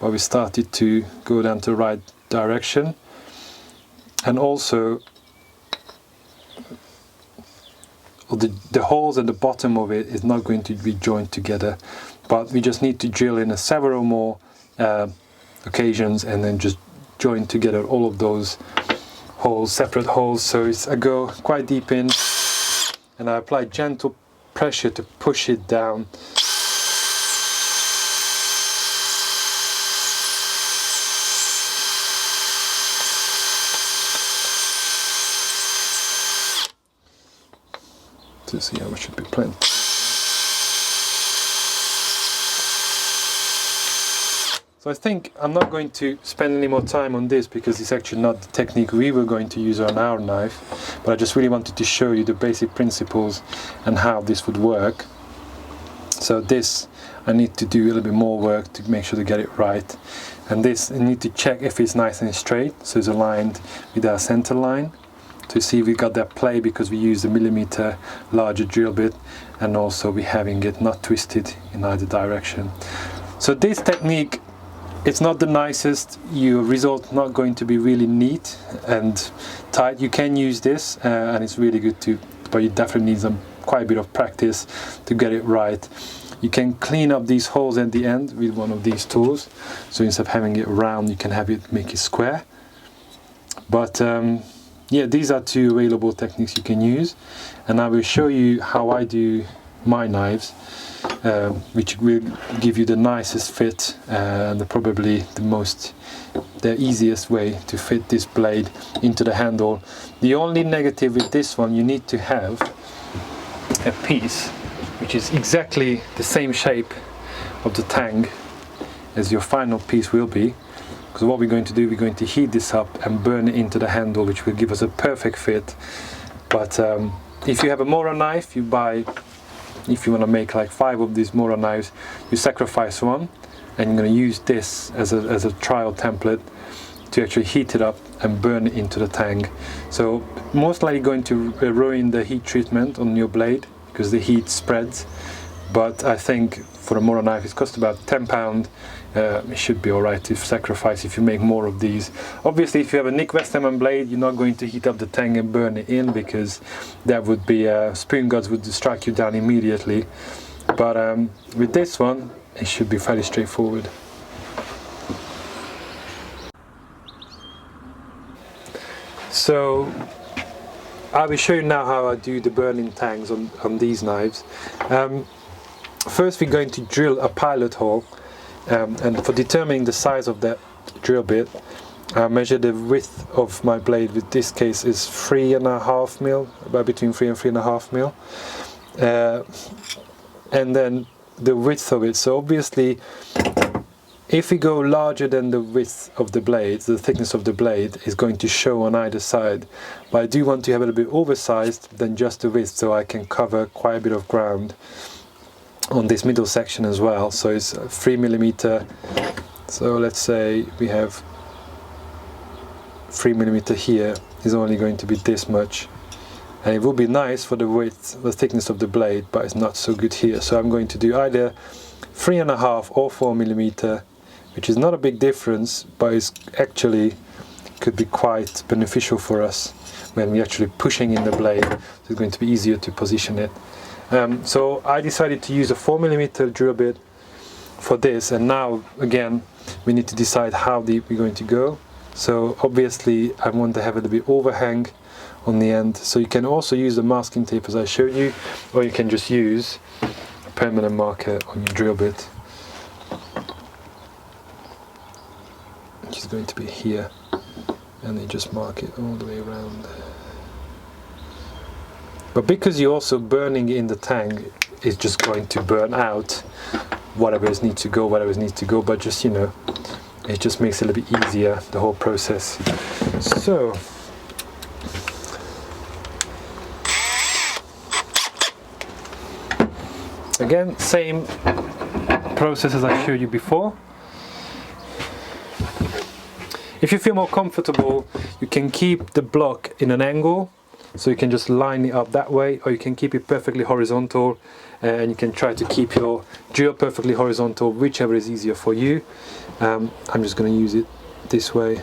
but we started to go down to the right direction, and also the holes at the bottom of it is not going to be joined together, but we just need to drill in several more occasions and then just join together all of those holes, separate holes. So I go quite deep in and I apply gentle pressure to push it down. To see how it should be plenty. So I think I'm not going to spend any more time on this because it's actually not the technique we were going to use on our knife, but I just really wanted to show you the basic principles and how this would work. So this I need to do a little bit more work to make sure to get it right, and this I need to check if it's nice and straight, so it's aligned with our center line, to see if we got that play, because we use a millimeter larger drill bit, and also we having it not twisted in either direction. So this technique, it's not the nicest, your result not going to be really neat and tight. You can use this and it's really good too, but you definitely need quite a bit of practice to get it right. You can clean up these holes at the end with one of these tools, so instead of having it round you can have it make it square. But yeah, these are two available techniques you can use, and I will show you how I do my knives, which will give you the nicest fit and probably the easiest way to fit this blade into the handle. The only negative with this one, you need to have a piece which is exactly the same shape of the tang as your final piece will be. So what we're going to do, we're going to heat this up and burn it into the handle, which will give us a perfect fit. But if you have a Mora knife, you buy if you want to make like 5 of these Mora knives, you sacrifice one, and you're going to use this as a trial template to actually heat it up and burn it into the tang. So most likely going to ruin the heat treatment on your blade because the heat spreads, but I think for a Mora knife it costs about £10. It should be alright to sacrifice if you make more of these. Obviously if you have a Nick Westerman blade, you're not going to heat up the tang and burn it in, because that would be spoon guards would strike you down immediately. But with this one it should be fairly straightforward. So I will show you now how I do the burning tangs on these knives. First we're going to drill a pilot hole, and for determining the size of that drill bit, I measure the width of my blade. With this case is 3.5 mil, about between 3 and 3.5 mil, and then the width of it. So obviously if we go larger than the width of the blade, the thickness of the blade is going to show on either side. But I do want to have it a bit oversized than just the width, so I can cover quite a bit of ground on this middle section as well. So it's 3mm. So let's say we have 3mm here is only going to be this much. And it would be nice for the width, the thickness of the blade, but it's not so good here. So I'm going to do either 3.5 or 4mm, which is not a big difference, but it's actually could be quite beneficial for us when we're actually pushing in the blade. So it's going to be easier to position it. So I decided to use a 4mm drill bit for this, and now again we need to decide how deep we're going to go. So obviously I want to have a little bit overhang on the end, so you can also use the masking tape as I showed you, or you can just use a permanent marker on your drill bit, which is going to be here, and then just mark it all the way around. But because you're also burning in the tang, it's just going to burn out whatever needs to go, but just, you know, it just makes it a little bit easier, the whole process. So again, same process as I showed you before. If you feel more comfortable, you can keep the block in an angle, so you can just line it up that way, or you can keep it perfectly horizontal, and you can try to keep your drill perfectly horizontal, whichever is easier for you. I'm just going to use it this way.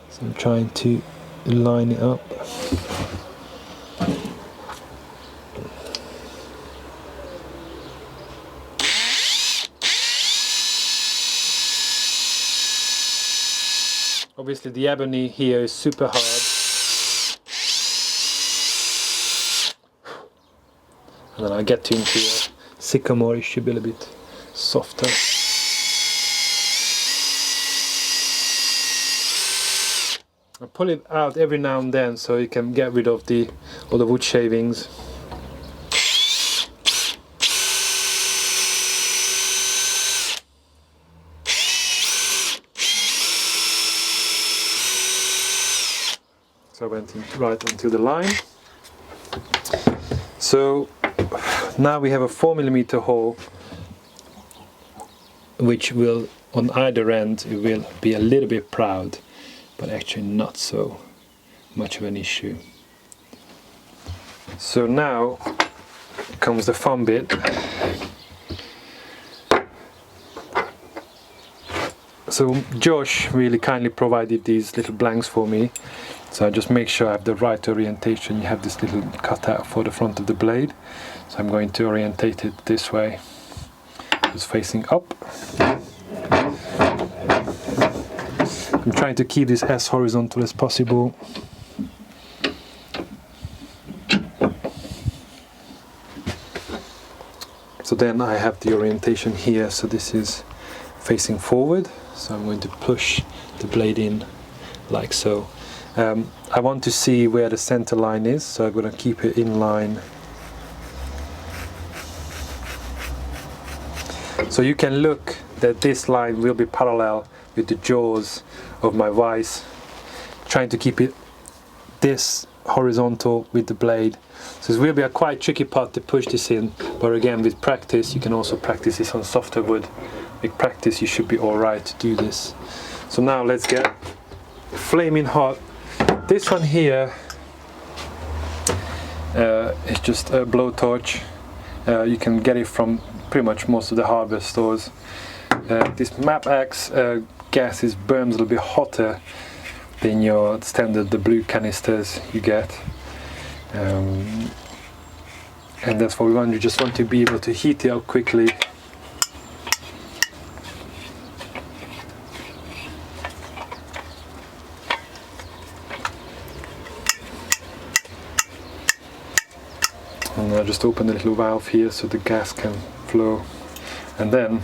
So I'm trying to line it up. Obviously the ebony here is super hard, and then I get into a sycamore, it should be a little bit softer. I pull it out every now and then so you can get rid of all the wood shavings. So I went in right until the line. So now we have a 4mm hole, which will, on either end, it will be a little bit proud, but actually not so much of an issue. So now comes the fun bit. So Josh really kindly provided these little blanks for me, so I just make sure I have the right orientation. You have this little cutout for the front of the blade, so I'm going to orientate it this way, just facing up. I'm trying to keep this as horizontal as possible. So then I have the orientation here, so this is facing forward, so I'm going to push the blade in like so. I want to see where the center line is, so I'm going to keep it in line. So you can look that this line will be parallel with the jaws of my vise, trying to keep it this horizontal with the blade. So it will be a quite tricky part to push this in, but again, with practice, you can also practice this on softer wood. With practice, you should be all right to do this. So now let's get flaming hot. This one here is just a blowtorch. You can get it from pretty much most of the hardware stores. This Map X gas burns a little bit hotter than your standard, the blue canisters you get. And that's what we want. You just want to be able to heat it up quickly. And I just open the little valve here so the gas can flow. And then,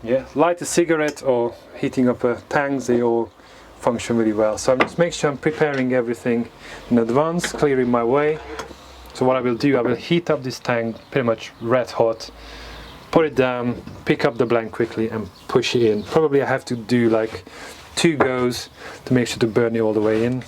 yeah, light a cigarette or heating up a tang, they all function really well. So I'm just making sure I'm preparing everything in advance, clearing my way. So what I will do, I will heat up this tang pretty much red hot, put it down, pick up the blank quickly and push it in. Probably I have to do like 2 goes to make sure to burn it all the way in.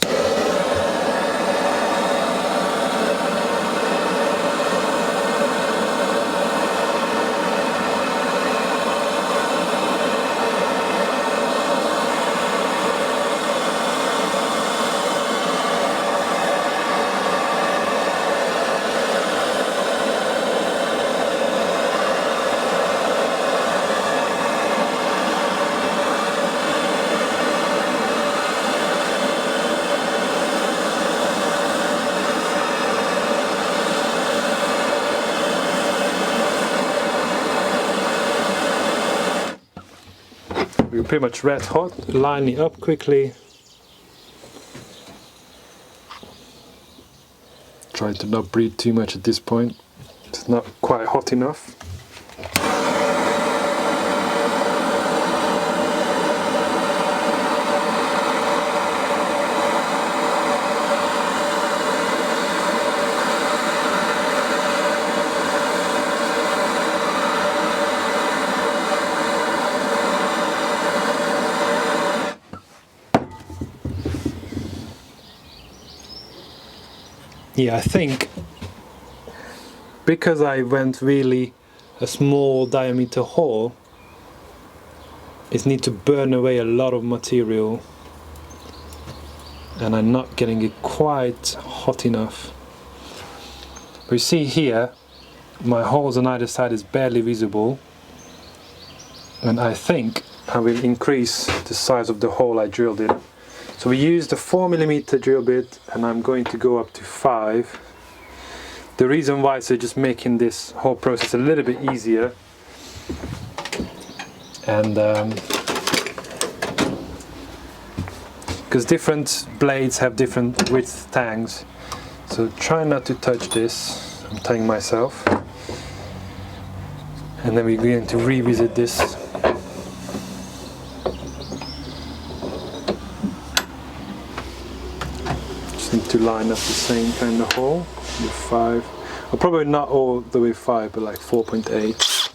We're pretty much red hot, line it up quickly. Try to not breathe too much at this point, it's not quite hot enough. Yeah, I think because I went really a small diameter hole, it needs to burn away a lot of material and I'm not getting it quite hot enough. But you see here, my holes on either side is barely visible, and I think I will increase the size of the hole I drilled in. So we used a 4mm drill bit and I'm going to go up to 5. The reason why is just making this whole process a little bit easier. And because different blades have different width tangs. So try not to touch this, I'm telling myself. And then we're going to revisit this. To line up the same kind of hole with 5, or probably not all the way 5, but like 4.8,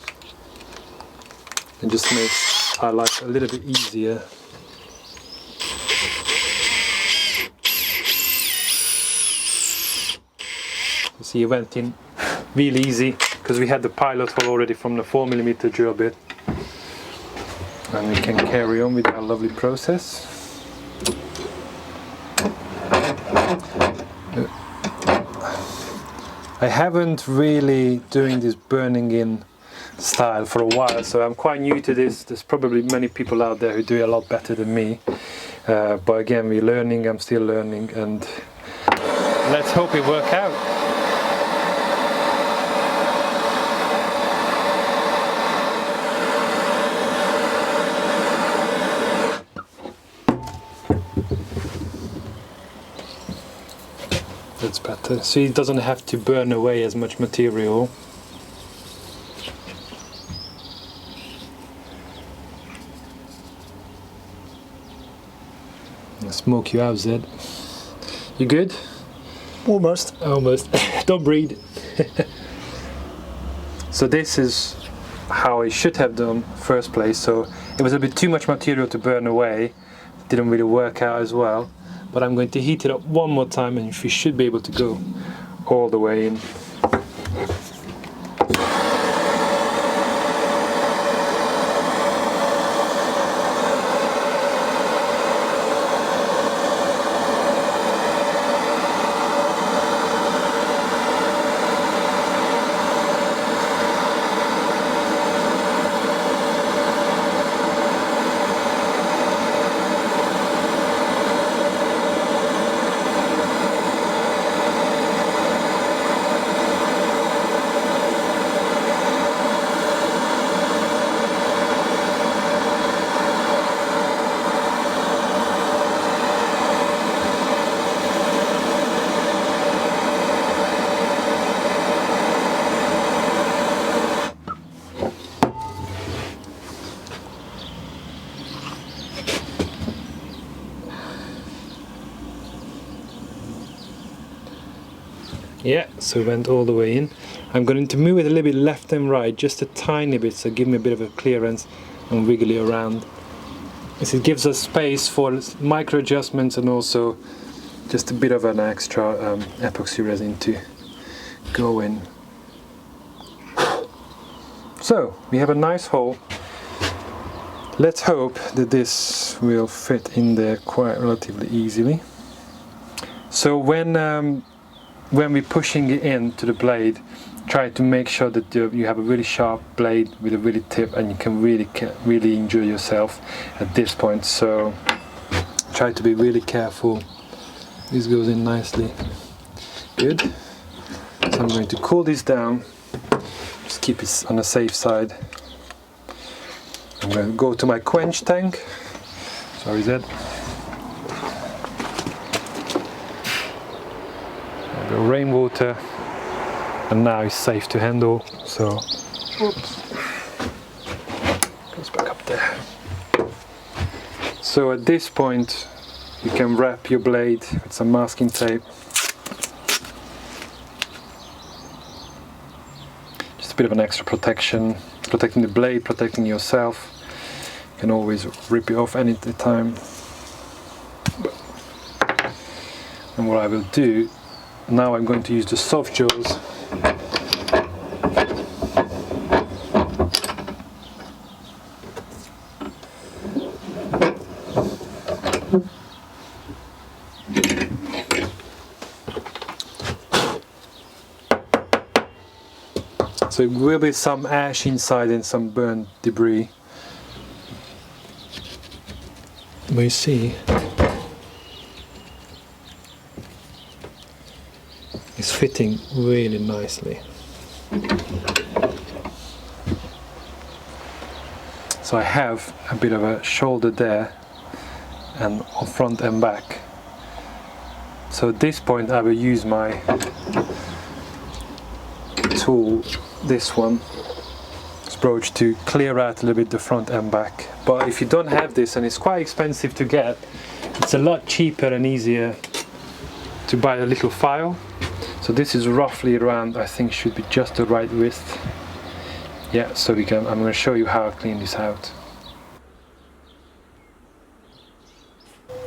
and just makes our life a little bit easier. You see, it went in really easy because we had the pilot hole already from the 4mm drill bit, and we can carry on with our lovely process. I haven't really doing this burning in style for a while, so I'm quite new to this. There's probably many people out there who do it a lot better than me, but again, we're learning, I'm still learning, and let's hope it works out. That's better. So it doesn't have to burn away as much material. I'll smoke you out, Zed. You good? Almost. Almost. Don't breathe. So this is how I should have done first place. So it was a bit too much material to burn away. didn't really work out as well, but I'm going to heat it up one more time and we should be able to go all the way in. Yeah, so it went all the way in. I'm going to move it a little bit left and right, just a tiny bit, so give me a bit of a clearance and wiggle it around. As it gives us space for micro adjustments and also just a bit of an extra epoxy resin to go in. So we have a nice hole. Let's hope that this will fit in there quite relatively easily. So when we're pushing it into the blade, try to make sure that you have a really sharp blade with a really tip, and you can really enjoy yourself at this point. So try to be really careful. This goes in nicely. Good. So I'm going to cool this down. Just keep it on the safe side. I'm going to go to my quench tank. Sorry, Zed. Rainwater, and now it's safe to handle, so oops, goes back up there. So at this point you can wrap your blade with some masking tape, just a bit of an extra protection, protecting the blade, protecting yourself. You can always rip it off any time. And what I will do now, I'm going to use the soft jaws. So it will be some ash inside and some burnt debris. But you see, it's fitting really nicely. So I have a bit of a shoulder there and on front and back. So at this point I will use my tool, this one, this brooch, to clear out a little bit the front and back. But if you don't have this, and it's quite expensive to get, it's a lot cheaper and easier to buy a little file. So this is roughly around, I think should be just the right width. Yeah, so I'm going to show you how I clean this out.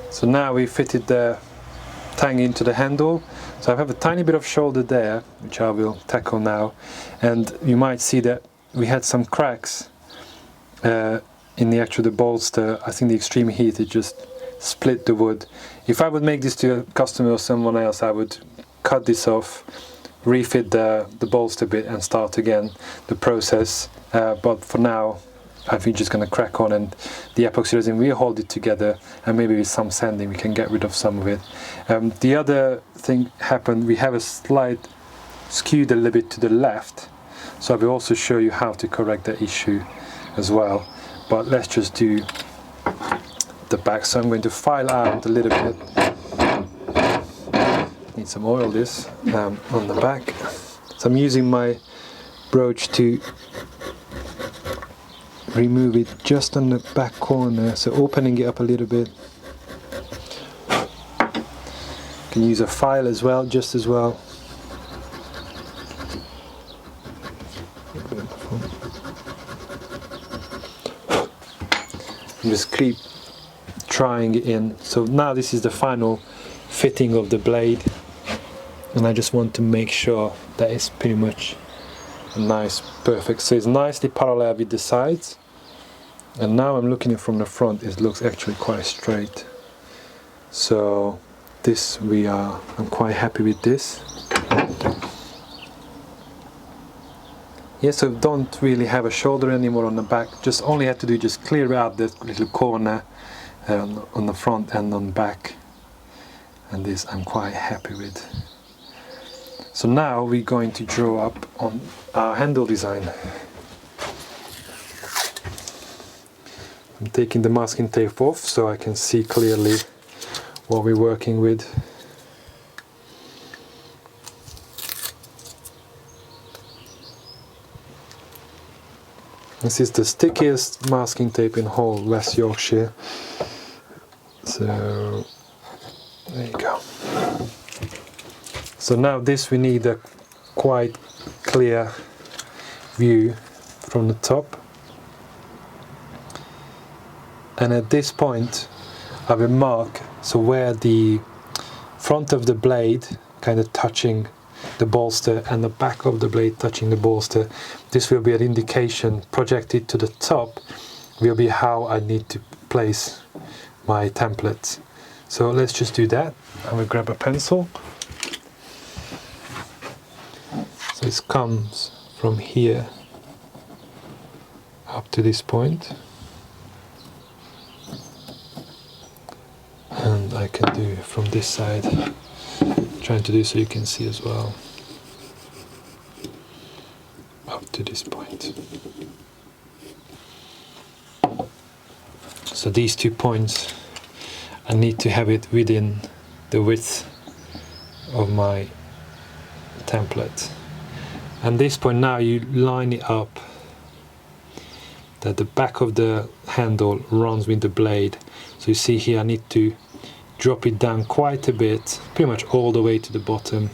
So now we fitted the tang into the handle. So I have a tiny bit of shoulder there, which I will tackle now. And you might see that we had some cracks in the bolster. I think the extreme heat, it just split the wood. If I would make this to a customer or someone else, I would cut this off, refit the bolster bit and start again the process. But for now, I think just going to crack on, and the epoxy resin will hold it together, and maybe with some sanding we can get rid of some of it. The other thing happened, we have a slight skewed a little bit to the left, so I will also show you how to correct that issue as well. But let's just do the back. So I'm going to file out a little bit. Need some oil this on the back. So I'm using my brooch to remove it just on the back corner, so opening it up a little bit. You can use a file as well, just as well. And just trying it in. So now this is the final fitting of the blade, and I just want to make sure that it's pretty much a nice perfect. So it's nicely parallel with the sides, and now I'm looking at it from the front, it looks actually quite straight. So this I'm quite happy with this. Yeah, so don't really have a shoulder anymore on the back, just only have to do just clear out the little corner on the front and on the back, and this I'm quite happy with. So now we're going to draw up on our handle design. I'm taking the masking tape off so I can see clearly what we're working with. This is the stickiest masking tape in whole West Yorkshire. So there you go. So now this we need a quite clear view from the top. And at this point I will mark so where the front of the blade kind of touching the bolster and the back of the blade touching the bolster. This will be an indication projected to the top, will be how I need to place my templates. So let's just do that. I will grab a pencil. So this comes from here up to this point. And I can do from this side, trying to do so you can see as well, up to this point. So these 2 points, I need to have it within the width of my template. And this point now you line it up that the back of the handle runs with the blade. So you see here I need to drop it down quite a bit, pretty much all the way to the bottom,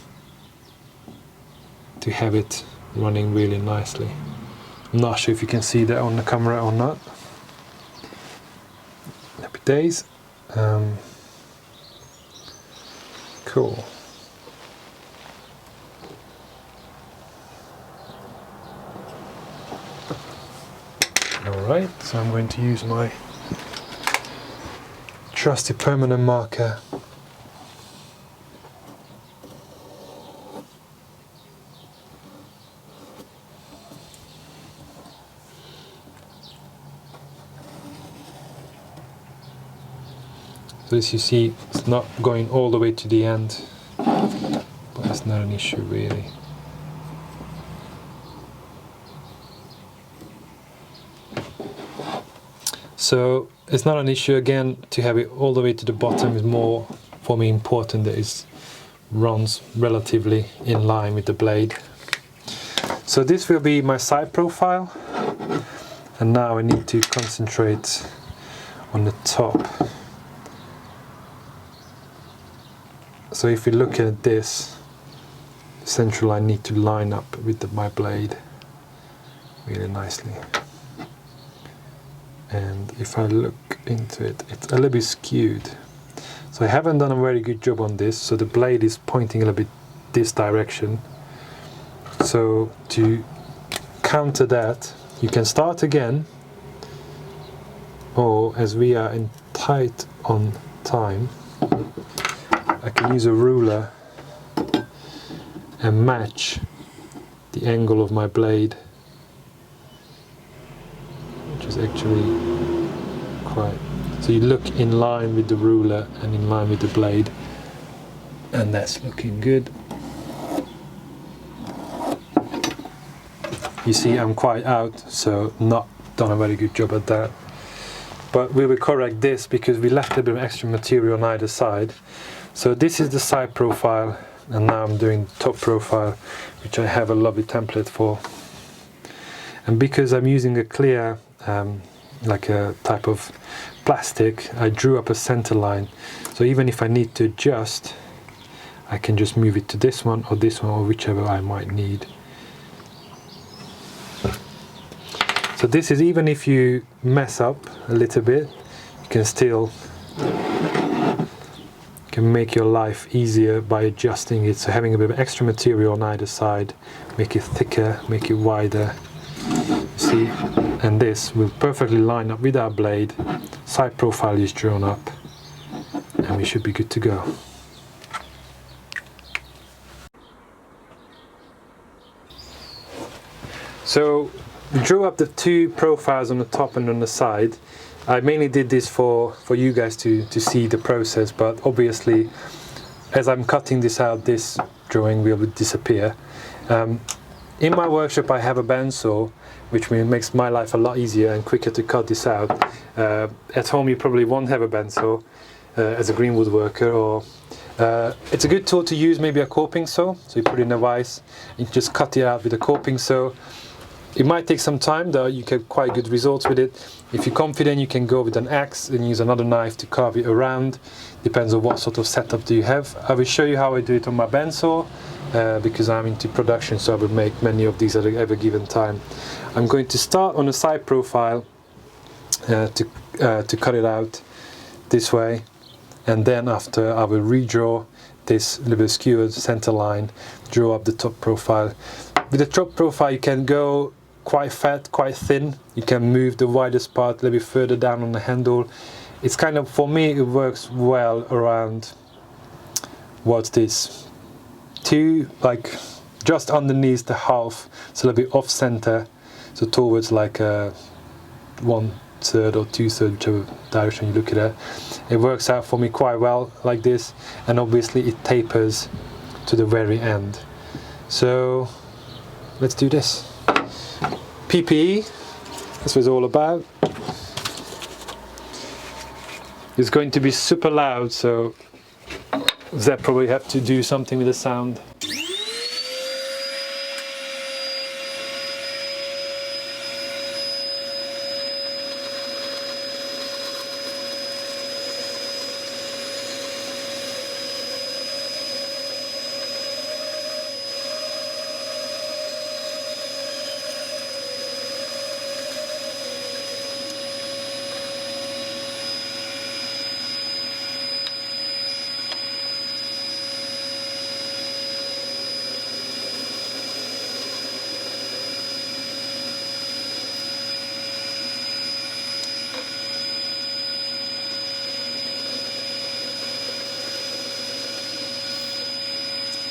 to have it running really nicely. I'm not sure if you can see that on the camera or not. Happy days. Cool. Alright, so I'm going to use my trusty permanent marker. So as you see, it's not going all the way to the end, but it's not an issue really. So it's not an issue again to have it all the way to the bottom. Is more for me important that it runs relatively in line with the blade. So this will be my side profile, and now I need to concentrate on the top. So if you look at this, the central I need to line up with my blade really nicely. And if I look into it, it's a little bit skewed. So I haven't done a very good job on this, so the blade is pointing a little bit this direction. So to counter that, you can start again, or as we are in tight on time, I can use a ruler and match the angle of my blade, which is actually quite... So you look in line with the ruler and in line with the blade, and that's looking good. You see I'm quite out, so not done a very good job at that. But we will correct this because we left a bit of extra material on either side. So this is the side profile, and now I'm doing the top profile, which I have a lovely template for. And because I'm using a clear, like a type of plastic, I drew up a center line. So even if I need to adjust, I can just move it to this one or whichever I might need. So this is, even if you mess up a little bit, you can still can make your life easier by adjusting it. So having a bit of extra material on either side, make it thicker, make it wider. See, and this will perfectly line up with our blade. Side profile is drawn up, and we should be good to go. So we drew up the two profiles on the top and on the side. I mainly did this for you guys to see the process, but obviously as I'm cutting this out, this drawing will disappear. In my workshop I have a bandsaw, which makes my life a lot easier and quicker to cut this out. At home you probably won't have a bandsaw as a green woodworker, or it's a good tool to use, maybe a coping saw. So you put it in a vise and you just cut it out with a coping saw. It might take some time, though you get quite good results with it. If you're confident, you can go with an axe and use another knife to carve it around. Depends on what sort of setup do you have. I will show you how I do it on my bandsaw because I'm into production, so I will make many of these at every given time. I'm going to start on the side profile to cut it out this way, and then after I will redraw this little bit skewered center line, draw up the top profile. With the top profile you can go quite fat, quite thin. You can move the widest part a little bit further down on the handle. It's kind of, for me, it works well around, what's this, like just underneath the half, so a little bit off center, so towards like 1/3 or 2/3, whichever direction you look at it. It works out for me quite well like this, and obviously it tapers to the very end. So let's do this. PPE, that's what it's all about. It's going to be super loud, so Zeb probably have to do something with the sound.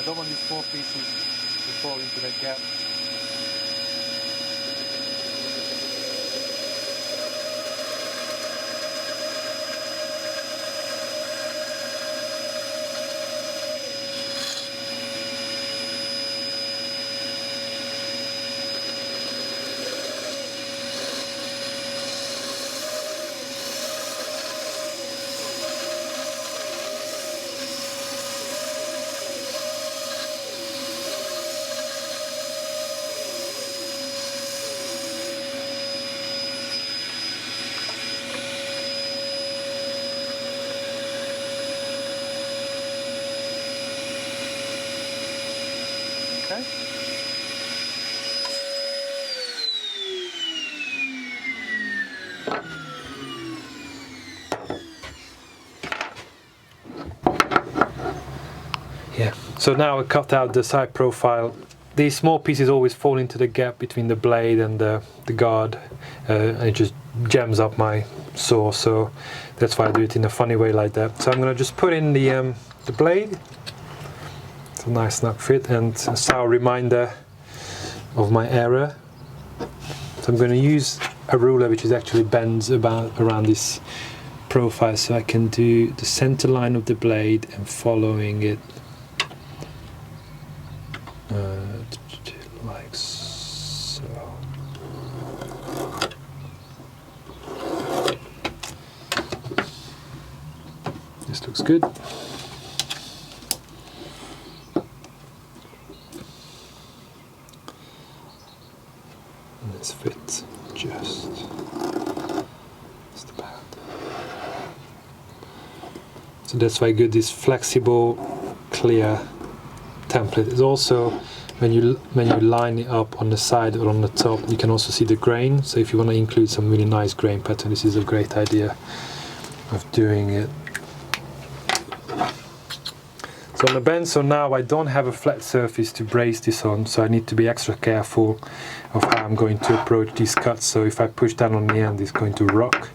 I don't want these 4 pieces to fall into that gap. Okay. Yeah, so now I cut out the side profile. These small pieces always fall into the gap between the blade and the guard, and it just jams up my saw, so that's why I do it in a funny way like that. So I'm going to just put in the blade. It's a nice snug fit, and a sour reminder of my error. So I'm going to use a ruler which is actually bends around this profile, so I can do the center line of the blade and following it like so. This looks good. And this fits just about. So that's why good this flexible, clear template is. Also, when you line it up on the side or on the top, you can also see the grain. So if you want to include some really nice grain pattern, this is a great idea. of doing it. So on the bandsaw now I don't have a flat surface to brace this on, so I need to be extra careful of how I'm going to approach these cuts. So if I push down on the end, it's going to rock.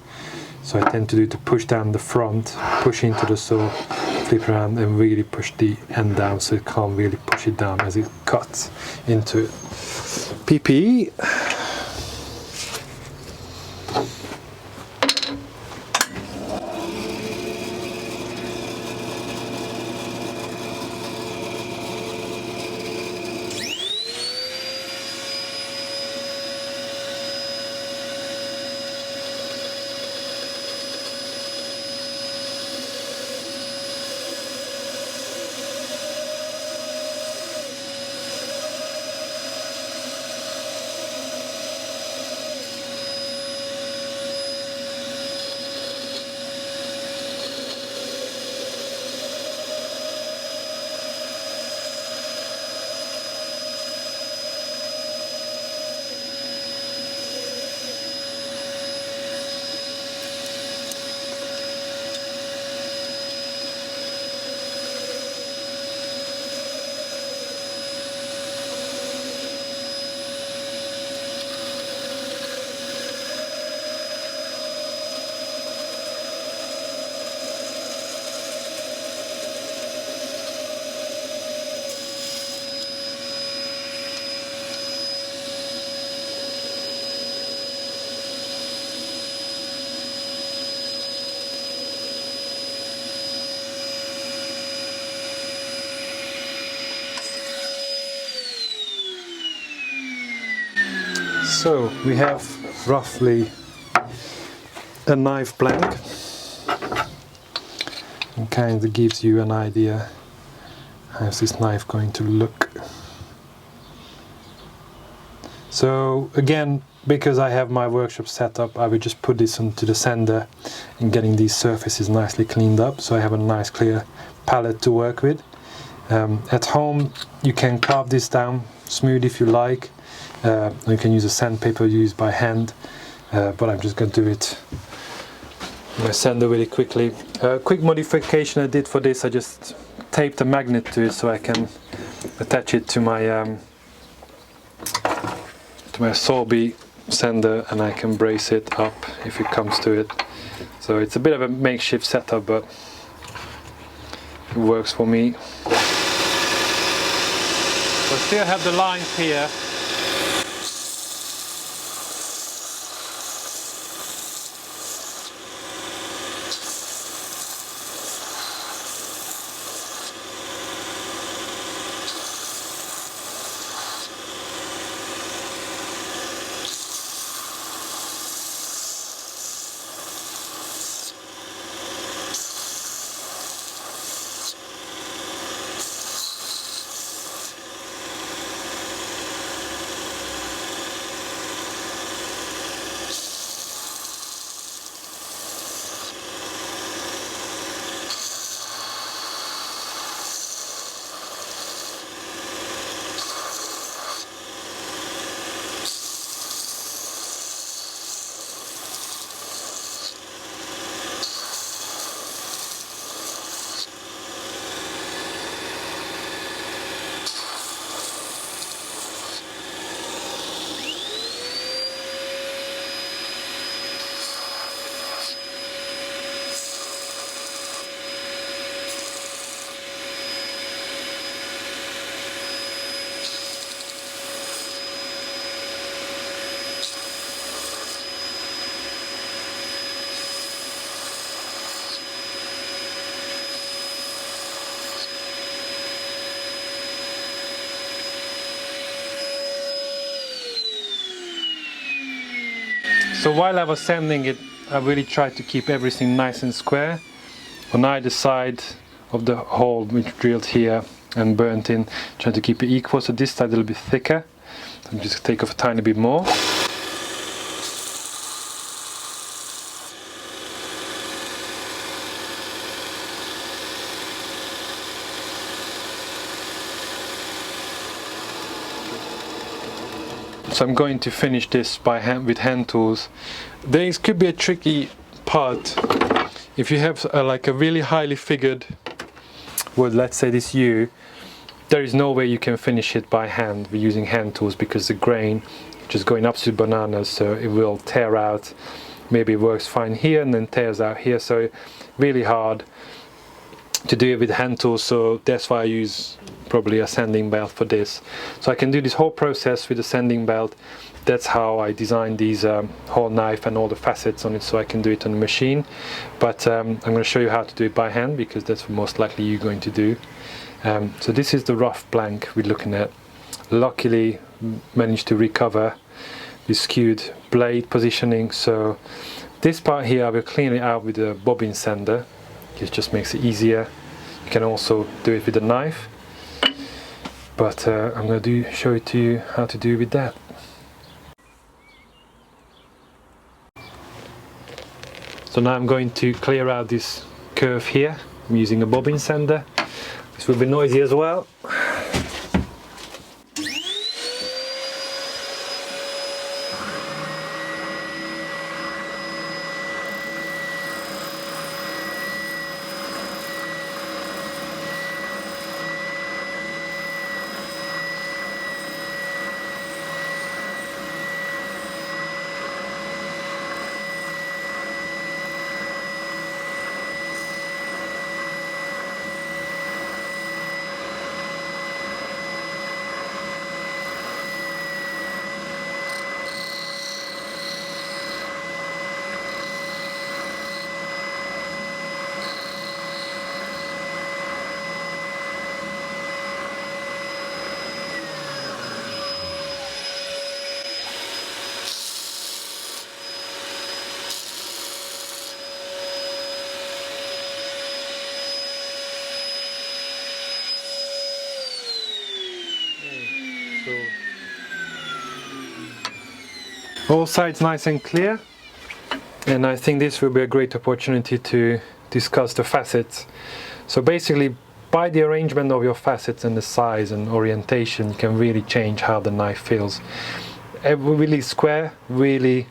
So I tend to do to push down the front, push into the saw, flip around and really push the end down so it can't really push it down as it cuts into it. PPE. So we have roughly a knife blank. It kind of gives you an idea how's this knife going to look. So again, because I have my workshop set up, I would just put this onto the sander and getting these surfaces nicely cleaned up so I have a nice clear palette to work with. At home you can carve this down smooth if you like. You can use a sandpaper used by hand, but I'm just going to do it with my sander really quickly. Quick modification I did for this, I just taped a magnet to it so I can attach it to my Soulwood sander and I can brace it up if it comes to it. So it's a bit of a makeshift setup, but it works for me. So I still have the lines here. So while I was sanding it, I really tried to keep everything nice and square on either side of the hole which drilled here and burnt in, trying to keep it equal. So this side a little bit thicker, so I'm just take off a tiny bit more. So I'm going to finish this by hand with hand tools. There could be a tricky part if you have like a really highly figured wood, let's say this yew, there is no way you can finish it by hand. We're using hand tools because the grain is just going absolute bananas, so it will tear out. Maybe it works fine here and then tears out here, so really hard to do it with hand tools, so that's why I use probably a sanding belt for this. So I can do this whole process with a sanding belt. That's how I designed these whole knife and all the facets on it, so I can do it on the machine. But I'm going to show you how to do it by hand, because that's most likely you're going to do. So this is the rough blank we're looking at. Luckily managed to recover the skewed blade positioning, so this part here I will clean it out with a bobbin sander. It just makes it easier. You can also do it with a knife, but I'm going to show it to you how to do it with that. So now I'm going to clear out this curve here. I'm using a bobbin sander. This will be noisy as well. All sides nice and clear, and I think this will be a great opportunity to discuss the facets. So basically, by the arrangement of your facets and the size and orientation, you can really change how the knife feels. Really square, really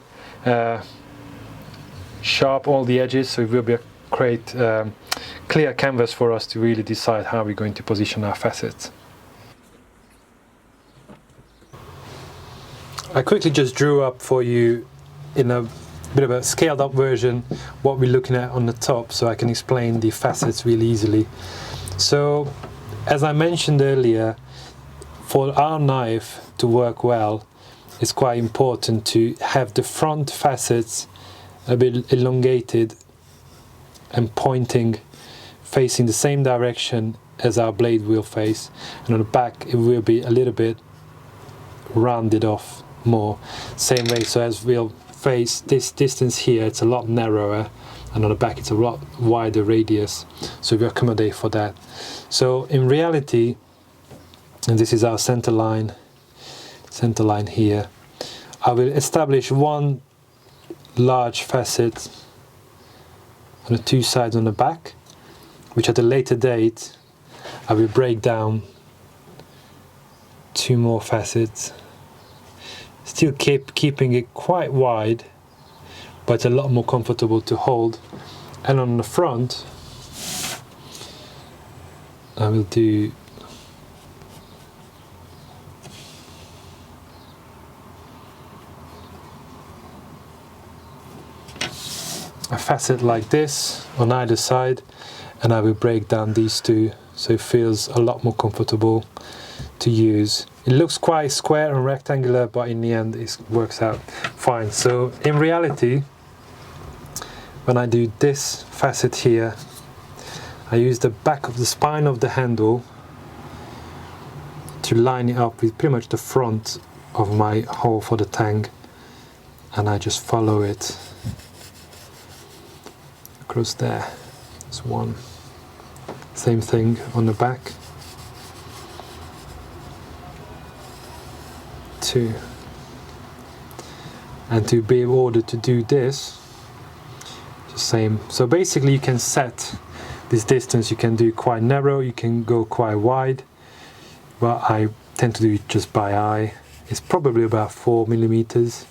sharp all the edges, so it will be a great clear canvas for us to really decide how we're going to position our facets. I quickly just drew up for you in a bit of a scaled up version what we're looking at on the top, so I can explain the facets really easily. So as I mentioned earlier, for our knife to work well, it's quite important to have the front facets a bit elongated and pointing, facing the same direction as our blade will face, and on the back it will be a little bit rounded off more, same way. So as we'll face this distance here, it's a lot narrower, and on the back it's a lot wider radius, so we accommodate for that. So in reality, and this is our center line here, I will establish one large facet on the two sides on the back, which at a later date I will break down two more facets, still keeping it quite wide, but a lot more comfortable to hold. And on the front I will do a facet like this on either side, and I will break down these two so it feels a lot more comfortable to use. It looks quite square and rectangular, but in the end it works out fine. So in reality, when I do this facet here, I use the back of the spine of the handle to line it up with pretty much the front of my hole for the tang, and I just follow it across there. There's one. Same thing on the back. Two. And to be able to do this, the same. So basically you can set this distance. You can do quite narrow, you can go quite wide, but I tend to do it just by eye. It's probably about 4 millimeters.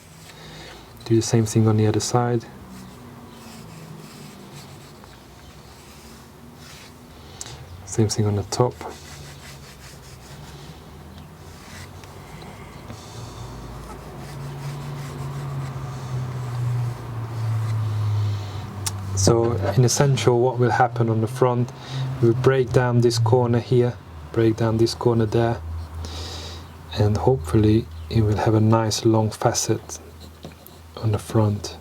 Do the same thing on the other side. Same thing on the top. So in essential, what will happen on the front, we will break down this corner here, break down this corner there, and hopefully it will have a nice long facet on the front,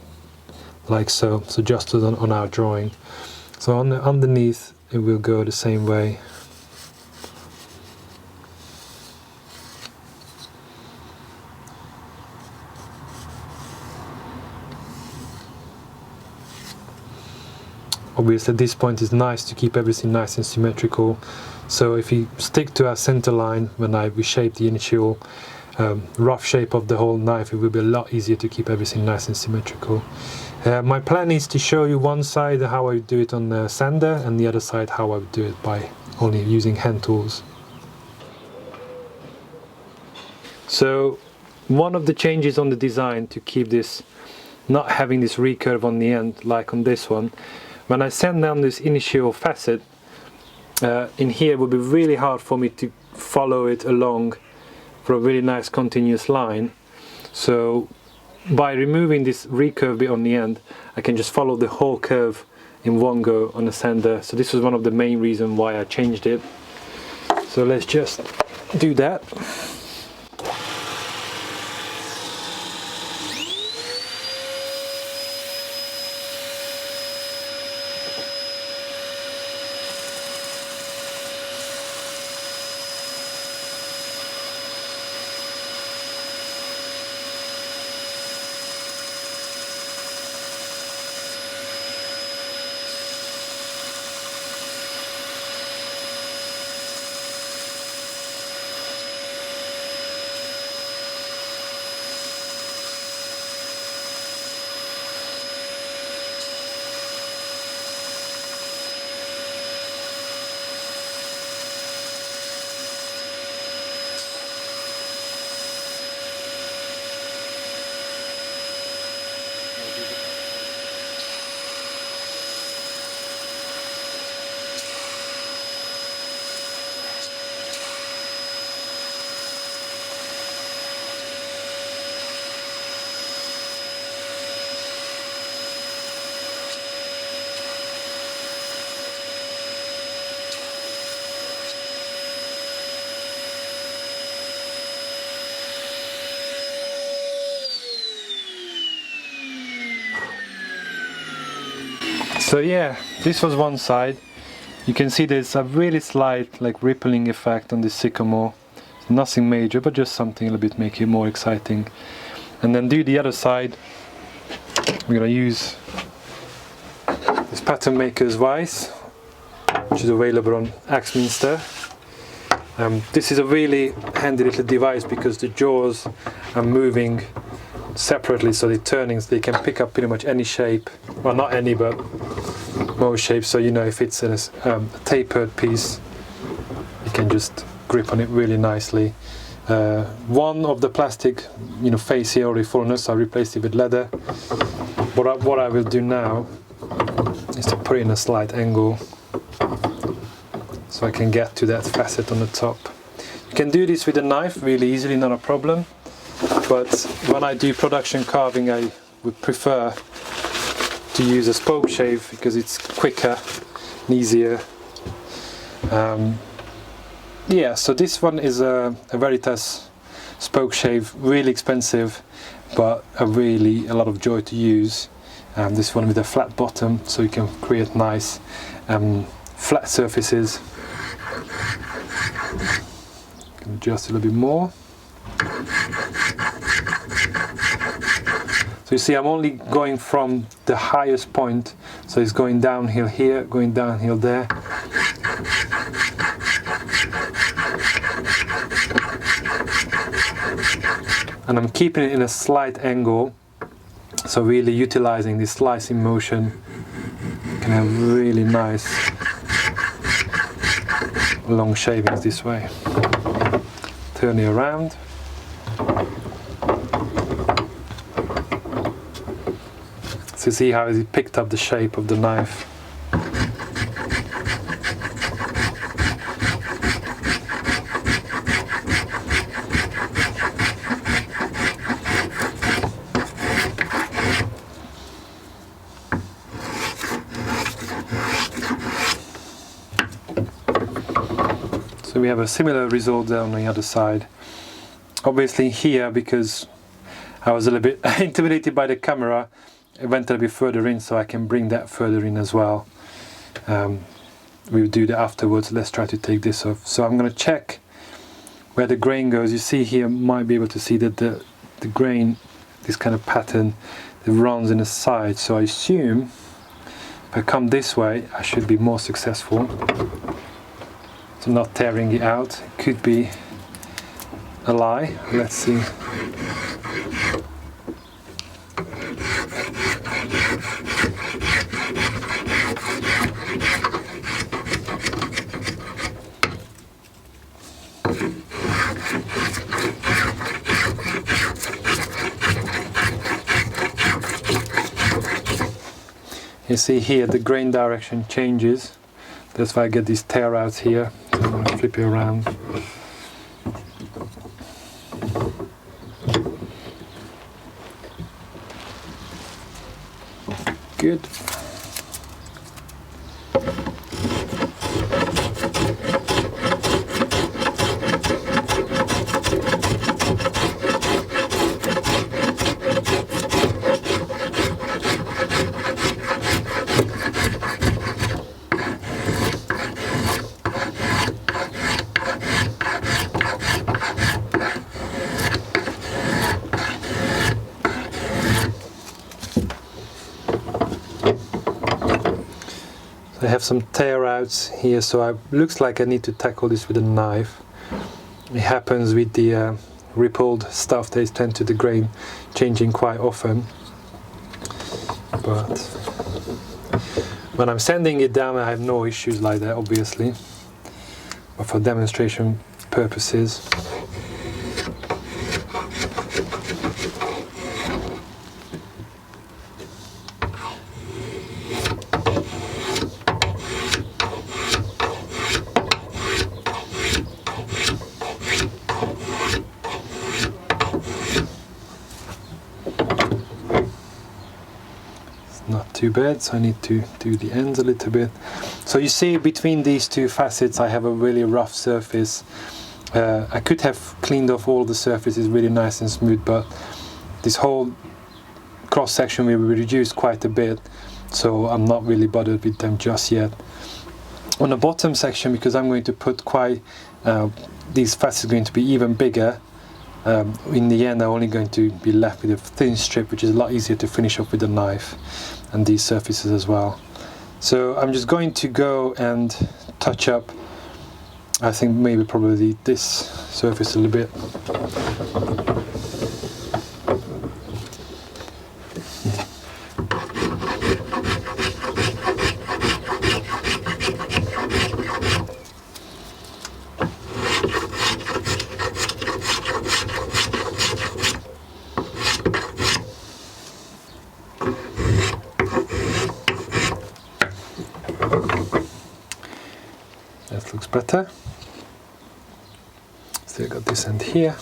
like so. So just on our drawing. So on the underneath it will go the same way. Obviously at this point it's nice to keep everything nice and symmetrical. So if you stick to our center line, when I reshape the initial rough shape of the whole knife, it will be a lot easier to keep everything nice and symmetrical. My plan is to show you one side how I do it on the sander, and the other side how I would do it by only using hand tools. So one of the changes on the design to keep this not having this recurve on the end like on this one, when I sand down this initial facet, in here it would be really hard for me to follow it along for a really nice continuous line. So by removing this recurve bit on the end, I can just follow the whole curve in one go on the sander. So this was one of the main reasons why I changed it. So let's just do that. So yeah, this was one side. You can see there's a really slight like rippling effect on this sycamore. Nothing major, but just something a little bit make it more exciting. And then do the other side. We're gonna use this Pattern Maker's Vise, which is available on Axminster. This is a really handy little device because the jaws are moving separately, so they're turning, so they can pick up pretty much any shape. Well, not any, but most shapes. So you know, if it's a tapered piece, you can just grip on it really nicely. One of the plastic, face here already fallen, so I replaced it with leather. What I will do now is to put it in a slight angle so I can get to that facet on the top. You can do this with a knife really easily, not a problem. But when I do production carving, I would prefer to use a spoke shave because it's quicker and easier. Yeah, so this one is a Varieties spoke shave, really expensive, but a lot of joy to use. This one with a flat bottom, so you can create nice flat surfaces. You can adjust a little bit more. So you see, I'm only going from the highest point, so it's going downhill here, going downhill there. And I'm keeping it in a slight angle, so really utilizing this slicing motion. You can have really nice long shavings this way. Turn it around. So see how it picked up the shape of the knife. So we have a similar result there on the other side. Obviously here, because I was a little bit intimidated by the camera, it went a little bit further in, so I can bring that further in as well. We'll do that afterwards. Let's try to take this off. So I'm going to check where the grain goes. You see here, might be able to see that the grain, this kind of pattern, that runs in the side. So I assume if I come this way, I should be more successful. So not tearing it out. It could be a lie. Let's see. You see here the grain direction changes. That's why I get these tear outs here. So I'm going to flip it around. Good. I have some tear outs here, so it looks like I need to tackle this with a knife. It happens with the rippled stuff, they tend to the grain changing quite often. But when I'm sanding it down, I have no issues like that, obviously. But for demonstration purposes. Not too bad, so I need to do the ends a little bit. So you see between these two facets I have a really rough surface. I could have cleaned off all the surfaces really nice and smooth, but this whole cross section will be reduced quite a bit, so I'm not really bothered with them just yet. On the bottom section, because I'm going to put quite these facets are going to be even bigger, in the end I'm only going to be left with a thin strip, which is a lot easier to finish off with a knife, and these surfaces as well. So I'm just going to go and touch up, I think maybe probably this surface a little bit. That looks better. Still got this end here.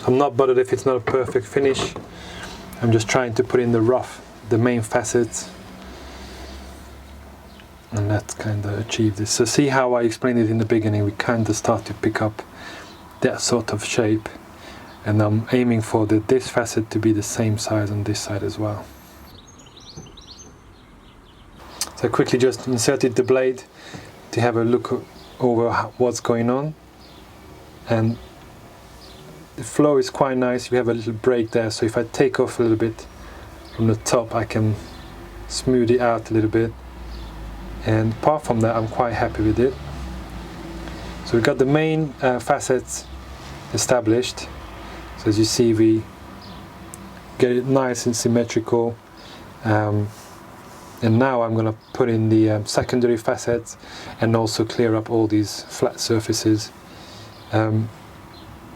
I'm not bothered if it's not a perfect finish. I'm just trying to put in the main facets, and that kind of achieve this. So see how I explained it in the beginning, we kind of start to pick up that sort of shape, and I'm aiming for this facet to be the same size on this side as well. So I quickly just inserted the blade to have a look over what's going on, and the flow is quite nice. We have a little break there, so if I take off a little bit from the top I can smooth it out a little bit, and apart from that I'm quite happy with it. So we've got the main facets established, so as you see we get it nice and symmetrical, and now I'm going to put in the secondary facets and also clear up all these flat surfaces.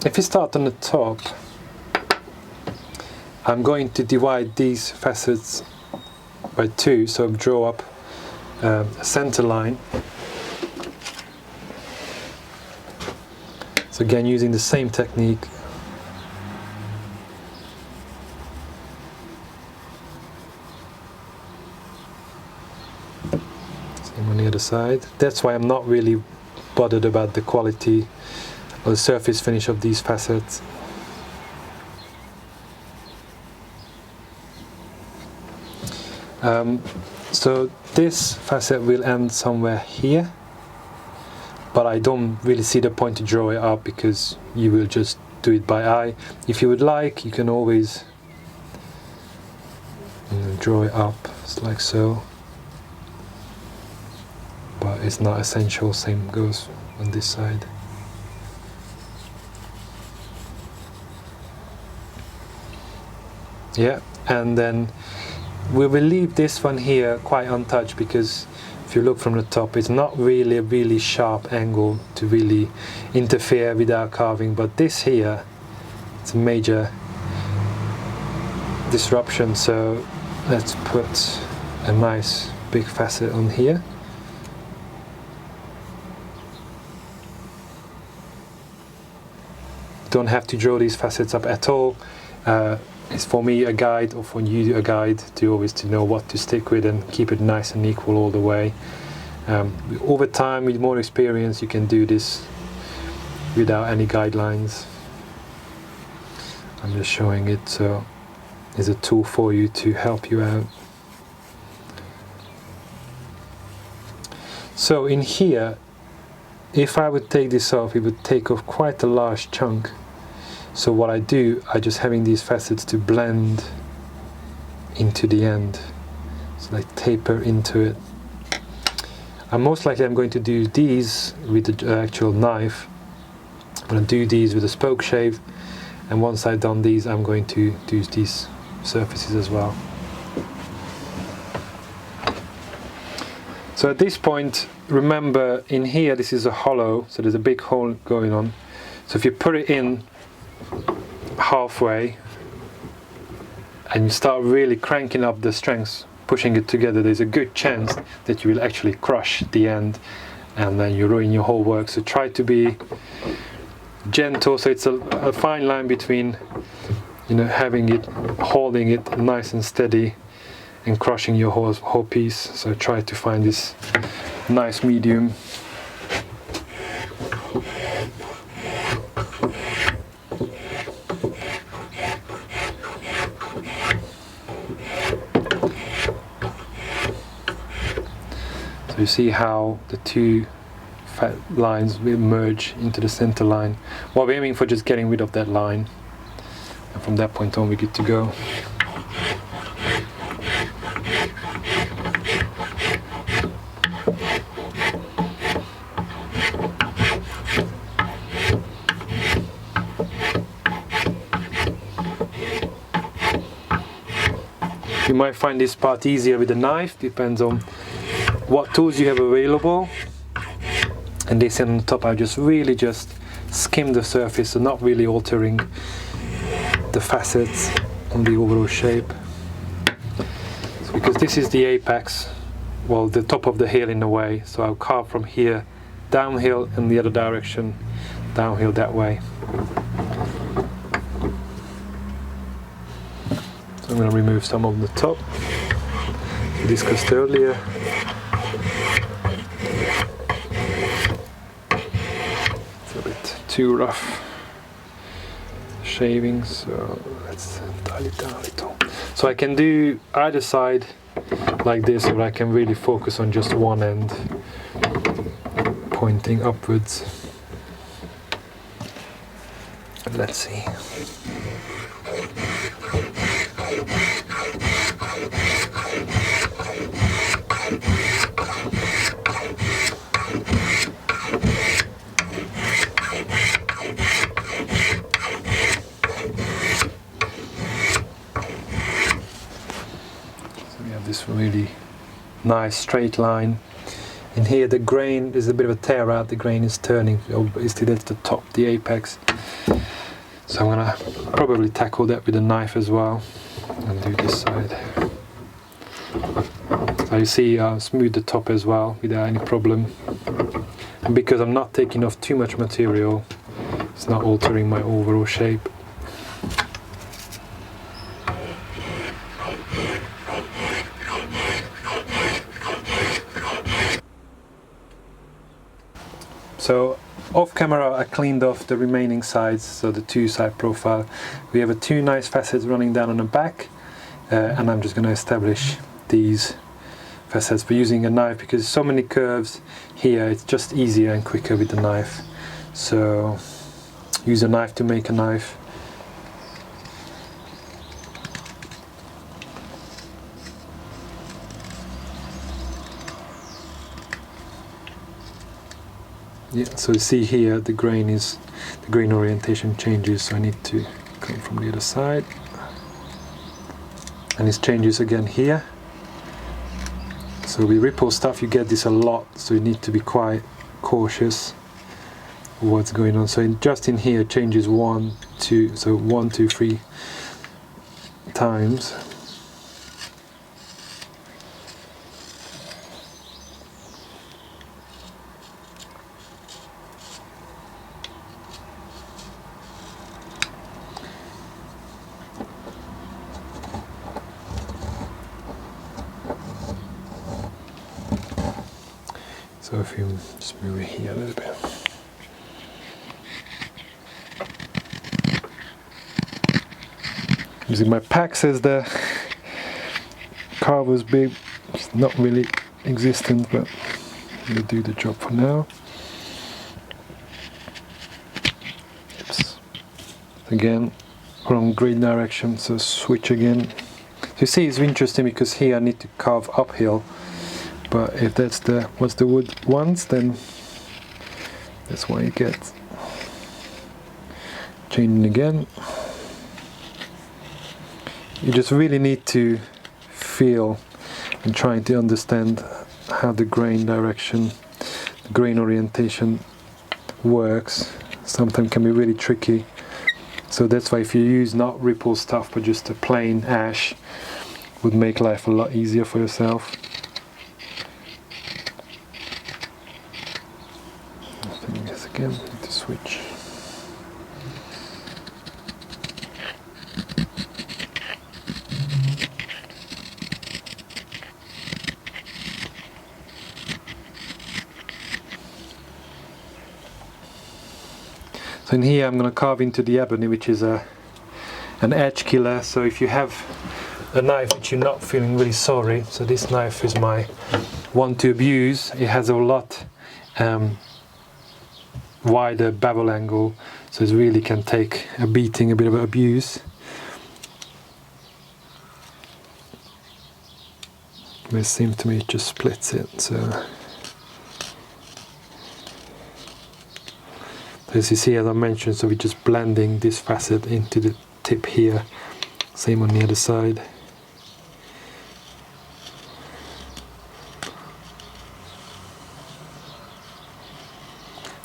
If you start on the top, I'm going to divide these facets by two, so draw up a center line. So again, using the same technique. Same on the other side. That's why I'm not really bothered about the quality or the surface finish of these facets. So this facet will end somewhere here, but I don't really see the point to draw it up because you will just do it by eye. If you would like, you can always draw it up like so, but it's not essential. Same goes on this side. Yeah, and then we will leave this one here quite untouched because if you look from the top, it's not really a really sharp angle to really interfere with our carving, but this here, it's a major disruption. So let's put a nice big facet on here. Don't have to draw these facets up at all. It's for me a guide, or for you a guide, to always to know what to stick with and keep it nice and equal all the way. Over time, with more experience, you can do this without any guidelines. I'm just showing it, so it's a tool for you to help you out. So in here, if I would take this off, it would take off quite a large chunk. So what I do, I just having these facets to blend into the end, so like taper into it. And most likely I'm going to do these with the actual knife. I'm going to do these with a spoke shave, and once I've done these, I'm going to do these surfaces as well. So at this point, remember in here this is a hollow, so there's a big hole going on. So if you put it in halfway and you start really cranking up the strength, pushing it together, there's a good chance that you will actually crush the end and then you ruin your whole work. So try to be gentle, so it's a fine line between, you know, having it, holding it nice and steady and crushing your whole piece. So try to find this nice medium. So you see how the two fat lines will merge into the center line. Well, we're aiming for just getting rid of that line, and from that point on we're good to go. You might find this part easier with a knife, depends on what tools you have available. And this on the top, I just really skim the surface, so not really altering the facets on the overall shape. So because this is the apex, well, the top of the hill in a way, so I'll carve from here downhill in the other direction, downhill that way. So I'm going to remove some of the top, we discussed earlier. It's a bit too rough shaving, so let's dial it down a little. So I can do either side like this, or I can really focus on just one end pointing upwards. Let's see. This really nice straight line. In here the grain, there's a bit of a tear out, the grain is turning, obviously that's the top, the apex. So I'm gonna probably tackle that with a knife as well and do this side. So you see I smooth the top as well without any problem. And because I'm not taking off too much material, It's not altering my overall shape. So off camera I cleaned off the remaining sides, so the two side profile. We have two nice facets running down on the back, and I'm just going to establish these facets by using a knife, because so many curves here, it's just easier and quicker with the knife. So use a knife to make a knife. Yeah, so you see here the grain orientation changes, so I need to come from the other side. And it changes again here. So with ripple stuff you get this a lot, so you need to be quite cautious of what's going on. So just in here it changes 1, 2, so 1, 2, 3 times. So if you just move it here a little bit. Using my packs as the carver's bib, it's not really existent, but we'll do the job for now. Oops. Again, wrong grain direction, so switch again. So you see it's interesting because here I need to carve uphill. But if that's what the wood wants, then that's why you get changing again. You just really need to feel and try to understand how the grain direction, the grain orientation works. Sometimes can be really tricky. So that's why if you use not ripple stuff but just a plain ash, would make life a lot easier for yourself. Again, need to switch. So in here I'm going to carve into the ebony, which is an edge killer. So if you have a knife which you're not feeling really sorry, so this knife is my one to abuse. It has a lot wider bevel angle, so it really can take a beating, a bit of abuse. But it seems to me it just splits it. So as you see, as I mentioned, so we're just blending this facet into the tip here. Same on the other side.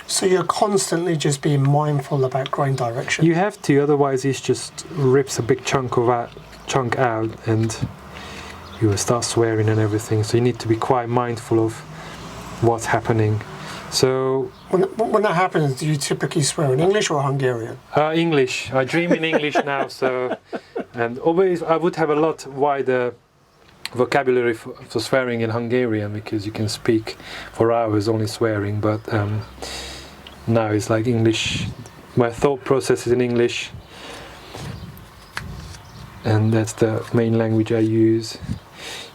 So you're constantly just being mindful about grain direction? You have to, otherwise it just rips a big chunk out and you will start swearing and everything. So you need to be quite mindful of what's happening. So when that happens, do you typically swear in English or Hungarian? English. I dream in English now. So, and always I would have a lot wider vocabulary for swearing in Hungarian, because you can speak for hours only swearing. But now it's like English. My thought process is in English, and that's the main language I use.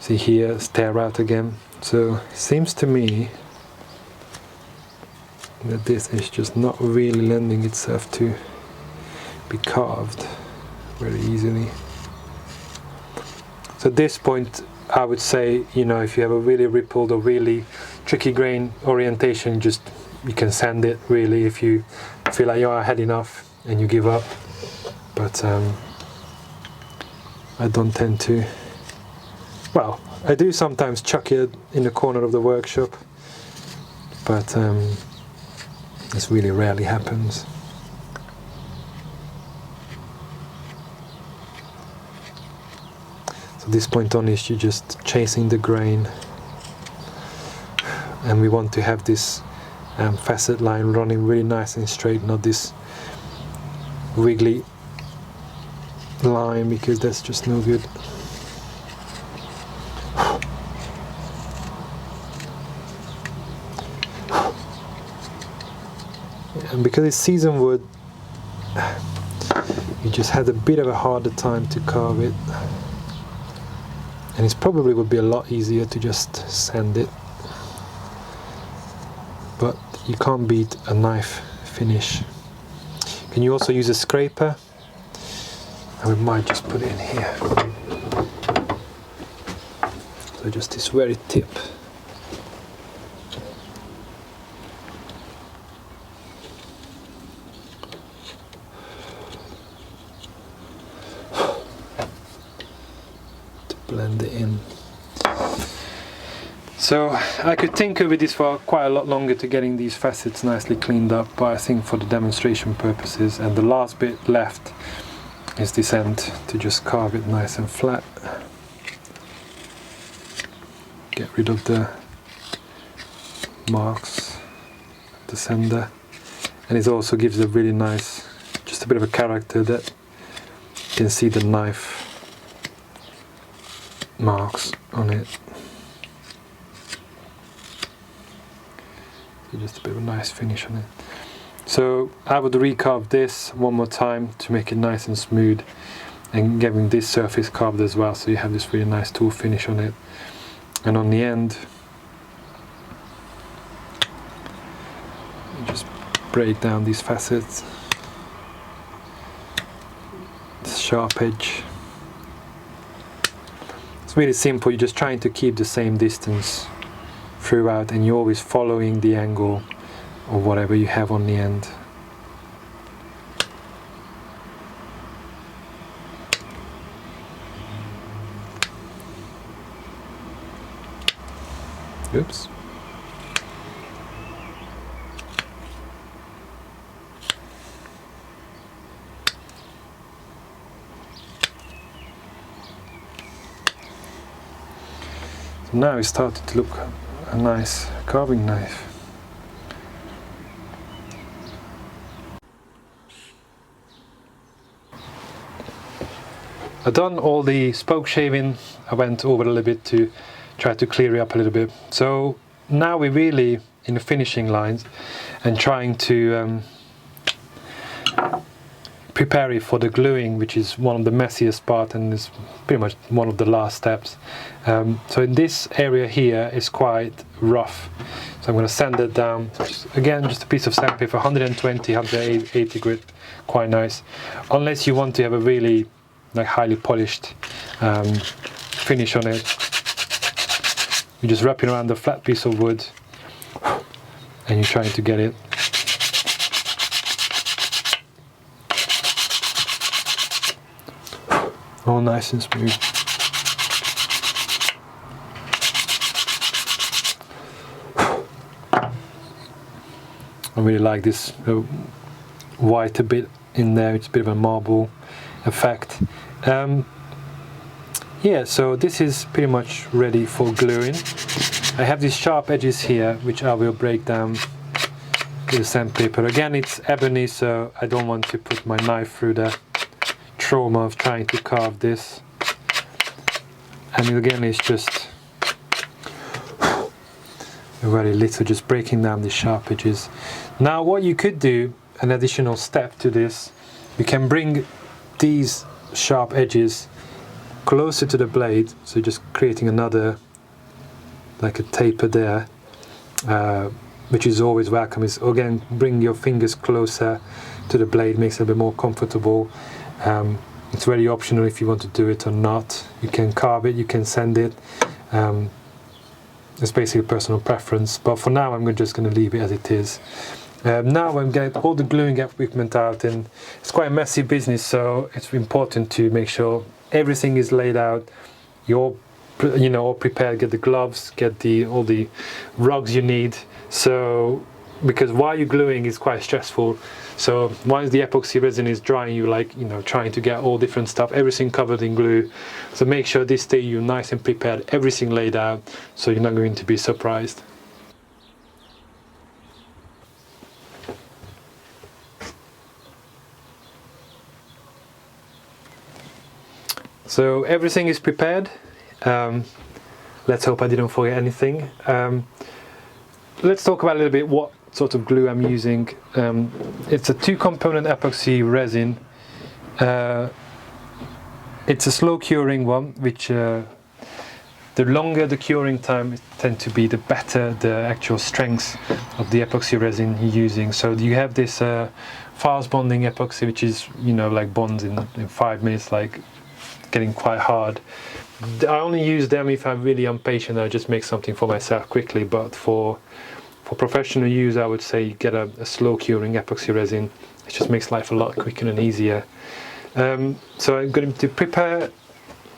See here, stare out again. So it seems to me that this is just not really lending itself to be carved very easily. So at this point I would say, you know, if you have a really rippled or really tricky grain orientation, just you can sand it really if you feel like I had enough and you give up. But I don't tend to. Well, I do sometimes chuck it in the corner of the workshop, but this really rarely happens. So this point on is you're just chasing the grain, and we want to have this facet line running really nice and straight, not this wiggly line, because that's just no good. And because it's seasoned wood, you just had a bit of a harder time to carve it, and it probably would be a lot easier to just sand it, but you can't beat a knife finish. Can you also use a scraper? And we might just put it in here, so just this very tip. Blend it in. So I could tinker with this for quite a lot longer to getting these facets nicely cleaned up, but I think for the demonstration purposes, and the last bit left is this end, to just carve it nice and flat. Get rid of the marks, the sender, and it also gives a really nice, just a bit of a character, that you can see the knife marks on it. So just a bit of a nice finish on it. So I would recarve this one more time to make it nice and smooth, and getting this surface carved as well, so you have this really nice tool finish on it. And on the end, you just break down these facets, this sharp edge. Really simple, you're just trying to keep the same distance throughout, and you're always following the angle or whatever you have on the end. Oops. So now it's started to look a nice carving knife. I've done all the spoke shaving. I went over a little bit to try to clear it up a little bit. So now we're really in the finishing lines and trying to prepare it for the gluing, which is one of the messiest part and is pretty much one of the last steps. So in this area here is quite rough, so I'm going to sand it down. Again, just a piece of sandpaper, 120, 180 grit, quite nice. Unless you want to have a really like highly polished finish on it, you're just wrapping around the flat piece of wood and you're trying to get it. All nice and smooth. I really like this white a bit in there, it's a bit of a marble effect. Yeah, so this is pretty much ready for gluing. I have these sharp edges here, which I will break down with the sandpaper. Again, it's ebony, so I don't want to put my knife through the trauma of trying to carve this. And again, it's just very little, just breaking down the sharp edges. Now what you could do, an additional step to this, you can bring these sharp edges closer to the blade, so just creating another like a taper there, which is always welcome. Is again, bring your fingers closer to the blade, makes it a bit more comfortable. It's very optional if you want to do it or not. You can carve it, you can sand it. It's basically a personal preference, but for now I'm just going to leave it as it is. Now I'm getting all the gluing equipment out, and it's quite a messy business, so it's important to make sure everything is laid out. You're all prepared, get the gloves, get all the rugs you need. So because while you're gluing is quite stressful, so once the epoxy resin is drying, you trying to get all different stuff, everything covered in glue. So make sure this day you're nice and prepared, everything laid out, so you're not going to be surprised. So everything is prepared. Let's hope I didn't forget anything. Let's talk about a little bit what sort of glue I'm using. It's a 2-component epoxy resin. It's a slow curing one, which the longer the curing time it tends to be, the better the actual strength of the epoxy resin you're using. So you have this fast bonding epoxy, which is, you know, like bonds in 5 minutes, like getting quite hard. I only use them if I'm really impatient. I just make something for myself quickly. But for professional use, I would say get a slow curing epoxy resin. It just makes life a lot quicker and easier. So I'm going to prepare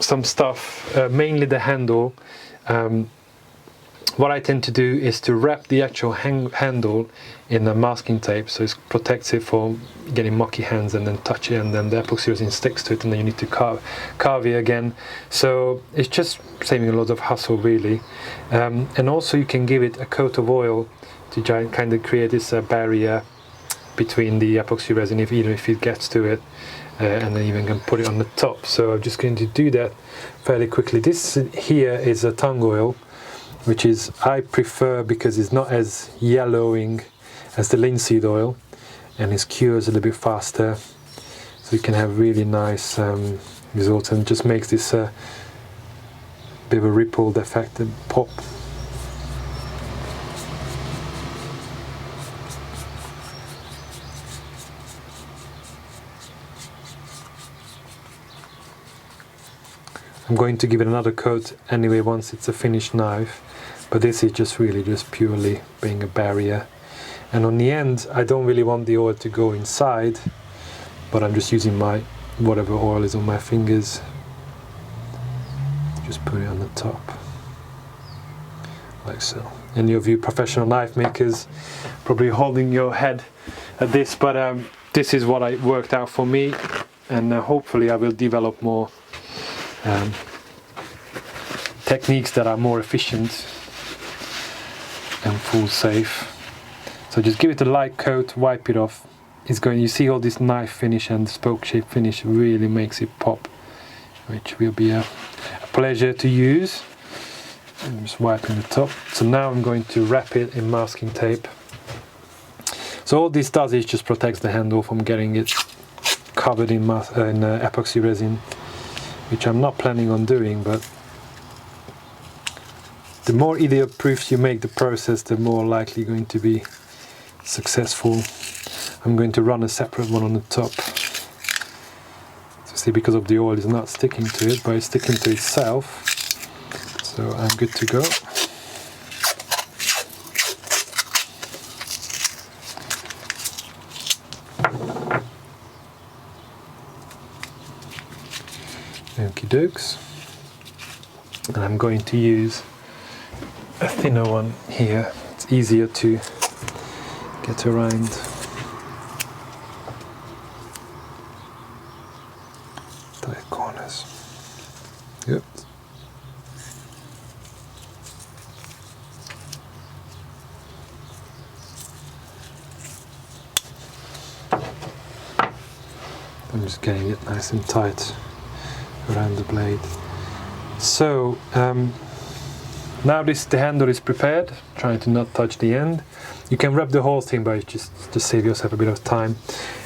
some stuff, mainly the handle. What I tend to do is to wrap the actual handle in a masking tape, so it protects it from getting mucky hands and then touch it, and then the epoxy resin sticks to it, and then you need to carve it again. So it's just saving a lot of hassle, really. And also you can give it a coat of oil to kind of create this barrier between the epoxy resin, even if it gets to it, and then even can put it on the top. So I'm just going to do that fairly quickly. This here is a tang oil, which is I prefer because it's not as yellowing as the linseed oil, and it cures a little bit faster, so you can have really nice results, and just makes this bit of a rippled effect and pop. I'm going to give it another coat anyway once it's a finished knife, but this is just really just purely being a barrier. And on the end, I don't really want the oil to go inside, but I'm just using my whatever oil is on my fingers. Just put it on the top, like so. Any of you professional knife makers probably holding your head at this, but this is what I worked out for me, and hopefully I will develop more techniques that are more efficient and full safe. So just give it a light coat, wipe it off. It's going, you see all this knife finish and spoke shape finish really makes it pop, which will be a pleasure to use. I'm just wiping the top. So now I'm going to wrap it in masking tape. So all this does is just protects the handle from getting it covered in epoxy resin, which I'm not planning on doing, but the more idiot proofs you make the process, the more likely you're going to be successful. I'm going to run a separate one on the top. So see, because of the oil is not sticking to it, but it's sticking to itself. So I'm good to go. Okie dokes. And I'm going to use a thinner one here. It's easier to get around. Tight corners. Yep. I'm just getting it nice and tight around the blade. So now the handle is prepared, trying to not touch the end. You can wrap the whole thing, but just save yourself a bit of time.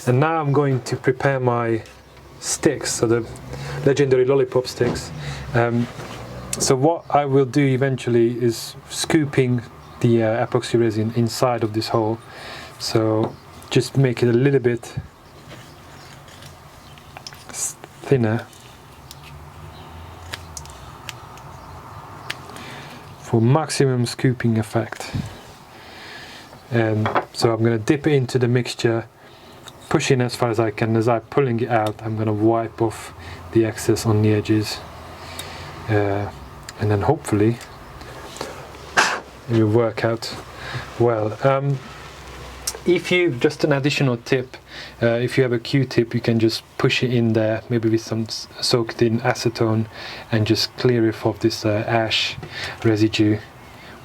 And now I'm going to prepare my sticks, so the legendary lollipop sticks. So what I will do eventually is scooping the epoxy resin inside of this hole. So just make it a little bit thinner for maximum scooping effect. And so I'm going to dip it into the mixture, push in as far as I can. As I'm pulling it out, I'm going to wipe off the excess on the edges, and then hopefully it will work out well. If you, just an additional tip, if you have a Q-tip, you can just push it in there, maybe with some soaked in acetone, and just clear it of this ash residue,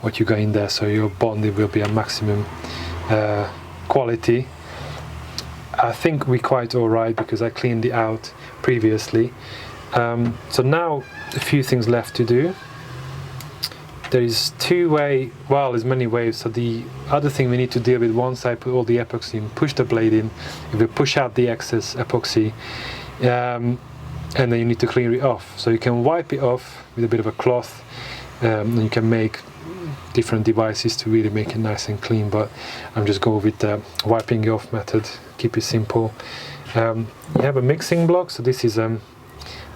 what you got in there, so your bonding will be a maximum quality. I think we're quite alright because I cleaned it out previously. So now a few things left to do. There is there's many ways. So the other thing we need to deal with, once I put all the epoxy in, push the blade in, if we push out the excess epoxy, and then you need to clean it off. So you can wipe it off with a bit of a cloth, and you can make different devices to really make it nice and clean, but I'm just going with the wiping it off method, keep it simple. You have a mixing block, so this is, I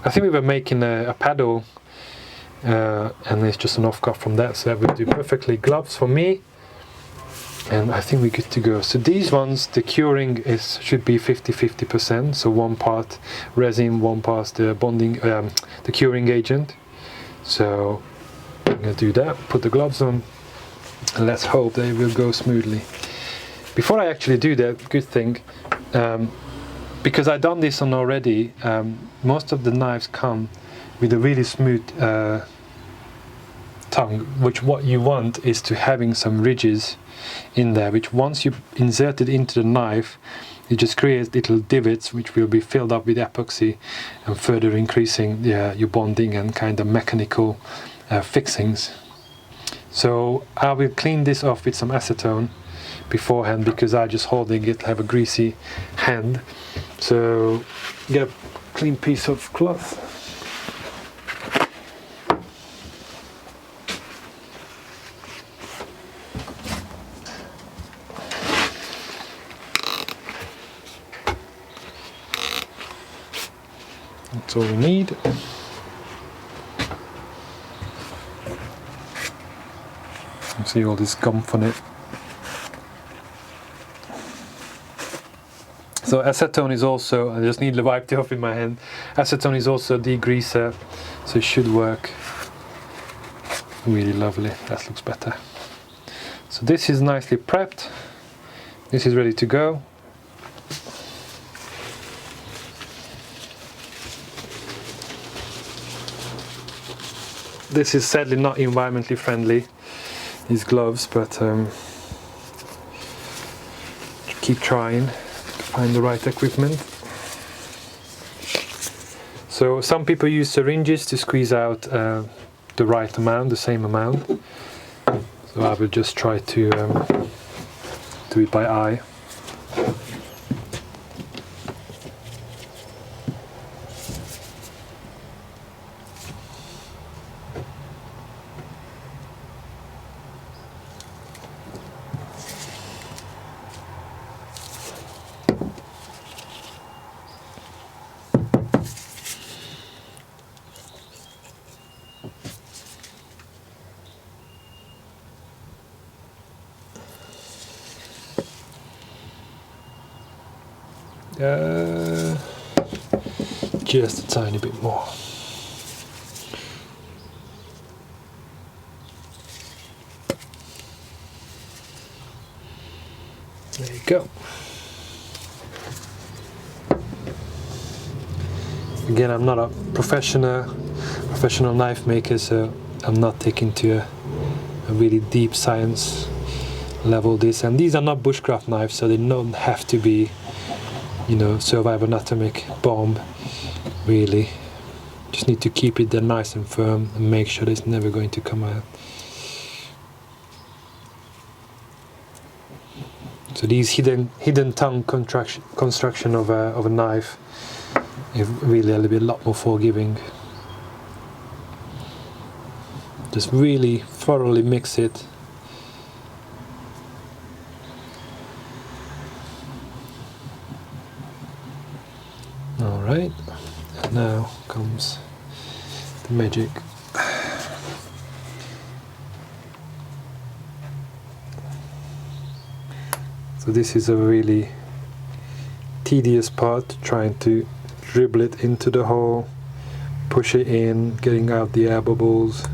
think we were making a paddle, and it's just an offcut from that, so that would do perfectly. Gloves for me, and I think we're good to go. So these ones, the curing should be 50-50%, so 1 part resin, 1 part the bonding, the curing agent. So I'm going to do that, put the gloves on, and let's hope they will go smoothly. Before I actually do that, good thing, because I've done this on already, most of the knives come with a really smooth tongue, which what you want is to having some ridges in there, which once you insert it into the knife, it just creates little divots which will be filled up with epoxy and further increasing your bonding and kind of mechanical fixings. So I will clean this off with some acetone beforehand, because I just holding it, have a greasy hand. So get a clean piece of cloth. That's all we need. You see all this gump on it. So acetone is also, I just need to wipe it off in my hand. Acetone is also a degreaser, so it should work really lovely. That looks better. So this is nicely prepped. This is ready to go. This is sadly not environmentally friendly, these gloves, but keep trying to find the right equipment. So some people use syringes to squeeze out the right amount, the same amount. So I will just try to do it by eye. Just a tiny bit more. There you go. Again, I'm not a professional knife maker, so I'm not taking to a really deep science level this. And these are not bushcraft knives, so they don't have to be, you know, survival anatomic bomb. Really, just need to keep it there nice and firm and make sure it's never going to come out. So these hidden tongue construction of a knife is really a lot more forgiving. Just really thoroughly mix it. All right. Now comes the magic. So this is a really tedious part, trying to dribble it into the hole, push it in, getting out the air bubbles.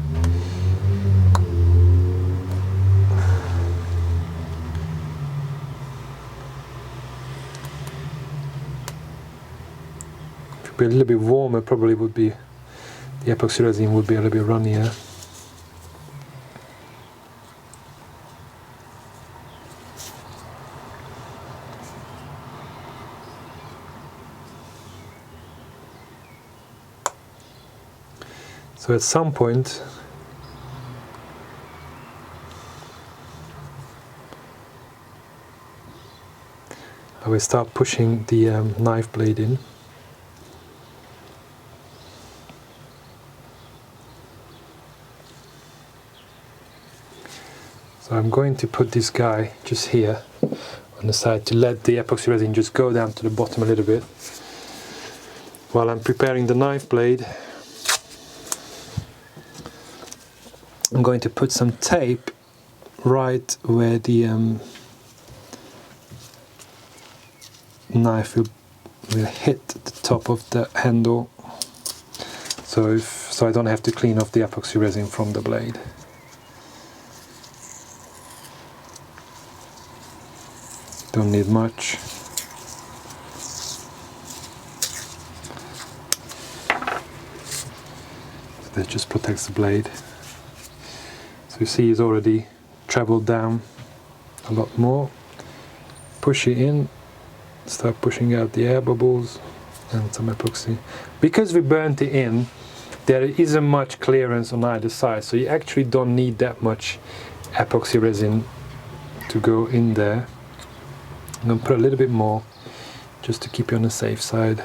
Be a little bit warmer, probably would be, the epoxy resin would be a little bit runnier. So at some point I will start pushing the knife blade in. So I'm going to put this guy just here on the side to let the epoxy resin just go down to the bottom a little bit. While I'm preparing the knife blade, I'm going to put some tape right where the knife will hit the top of the handle, so I don't have to clean off the epoxy resin from the blade. Don't need much. So that just protects the blade. So you see it's already traveled down a lot more. Push it in, start pushing out the air bubbles and some epoxy. Because we burnt it in, there isn't much clearance on either side, so you actually don't need that much epoxy resin to go in there. I'm going to put a little bit more just to keep you on the safe side.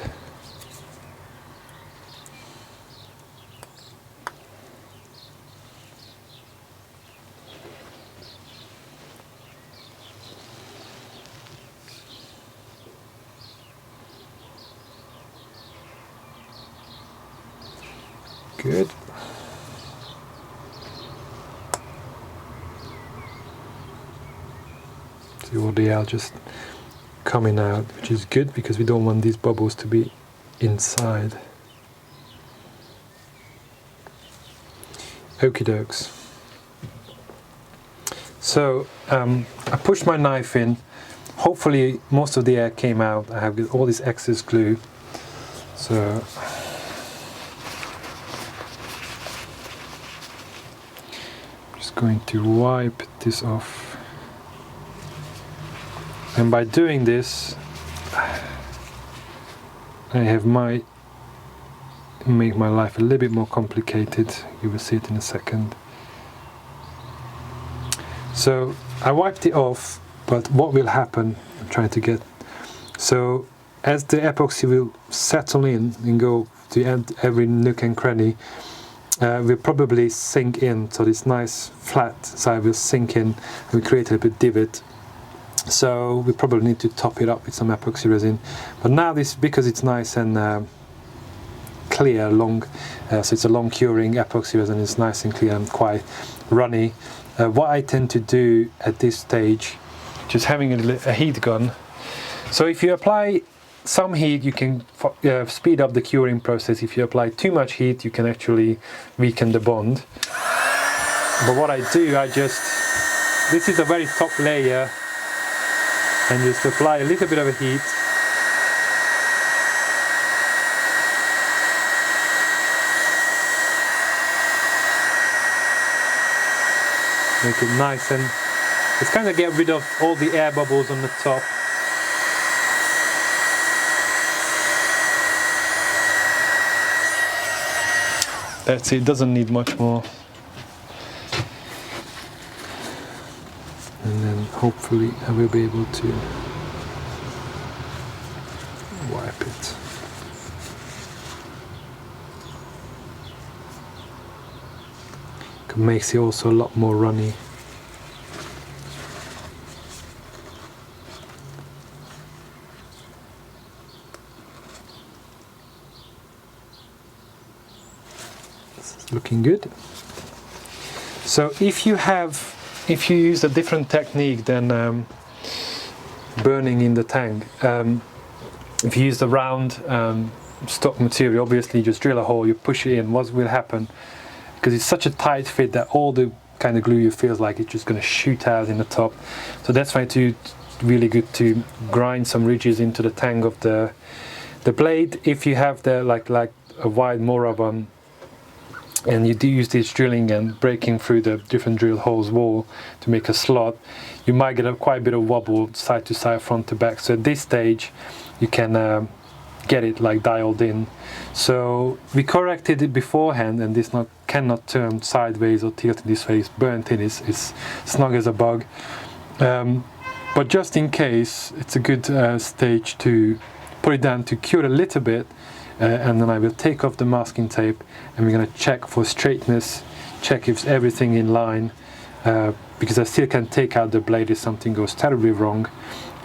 Good. See all the air just coming out, which is good because we don't want these bubbles to be inside. Okie dokes. So I pushed my knife in. Hopefully most of the air came out. I have all this excess glue. So I'm just going to wipe this off. And by doing this, I might make my life a little bit more complicated. You will see it in a second. So I wiped it off, but what will happen, I'm trying to get, so as the epoxy will settle in and go to every nook and cranny, will probably sink in, so this nice flat side will sink in and we create a little bit divot. So we probably need to top it up with some epoxy resin. But now this, because it's nice and clear, long, so it's a long curing epoxy resin, it's nice and clear and quite runny. What I tend to do at this stage, just having a heat gun. So if you apply some heat, you can speed up the curing process. If you apply too much heat, you can actually weaken the bond. But what I do, this is a very top layer, and just apply a little bit of a heat. Make it nice and just kind of get rid of all the air bubbles on the top. That's it, doesn't need much more. And then hopefully I will be able to wipe it. It makes it also a lot more runny. This is looking good. So if you use a different technique than burning in the tang, if you use the round stock material, obviously you just drill a hole, you push it in, what will happen? Because it's such a tight fit that all the kind of glue you feel like it's just going to shoot out in the top. So that's why it's really good to grind some ridges into the tang of the blade. If you have the like a wide Mora one, and you do use this drilling and breaking through the different drill holes wall to make a slot, you might get quite a bit of wobble side to side, front to back. So at this stage you can get it like dialed in. So we corrected it beforehand, and this cannot turn sideways or tilt this way. It's burnt in, it's snug as a bug. But just in case, it's a good stage to put it down to cure a little bit, and then I will take off the masking tape, and we're going to check for straightness, check if everything in line, because I still can take out the blade if something goes terribly wrong.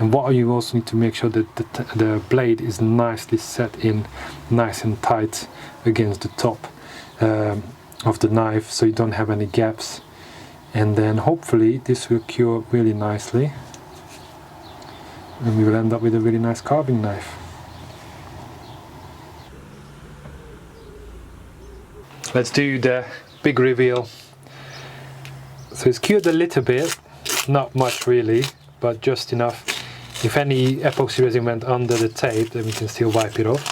And what you also need to make sure that the blade is nicely set in, nice and tight against the top of the knife, so you don't have any gaps. And then hopefully this will cure really nicely, and we will end up with a really nice carving knife. Let's do the big reveal. So it's cured a little bit, not much really, but just enough. If any epoxy resin went under the tape, then we can still wipe it off.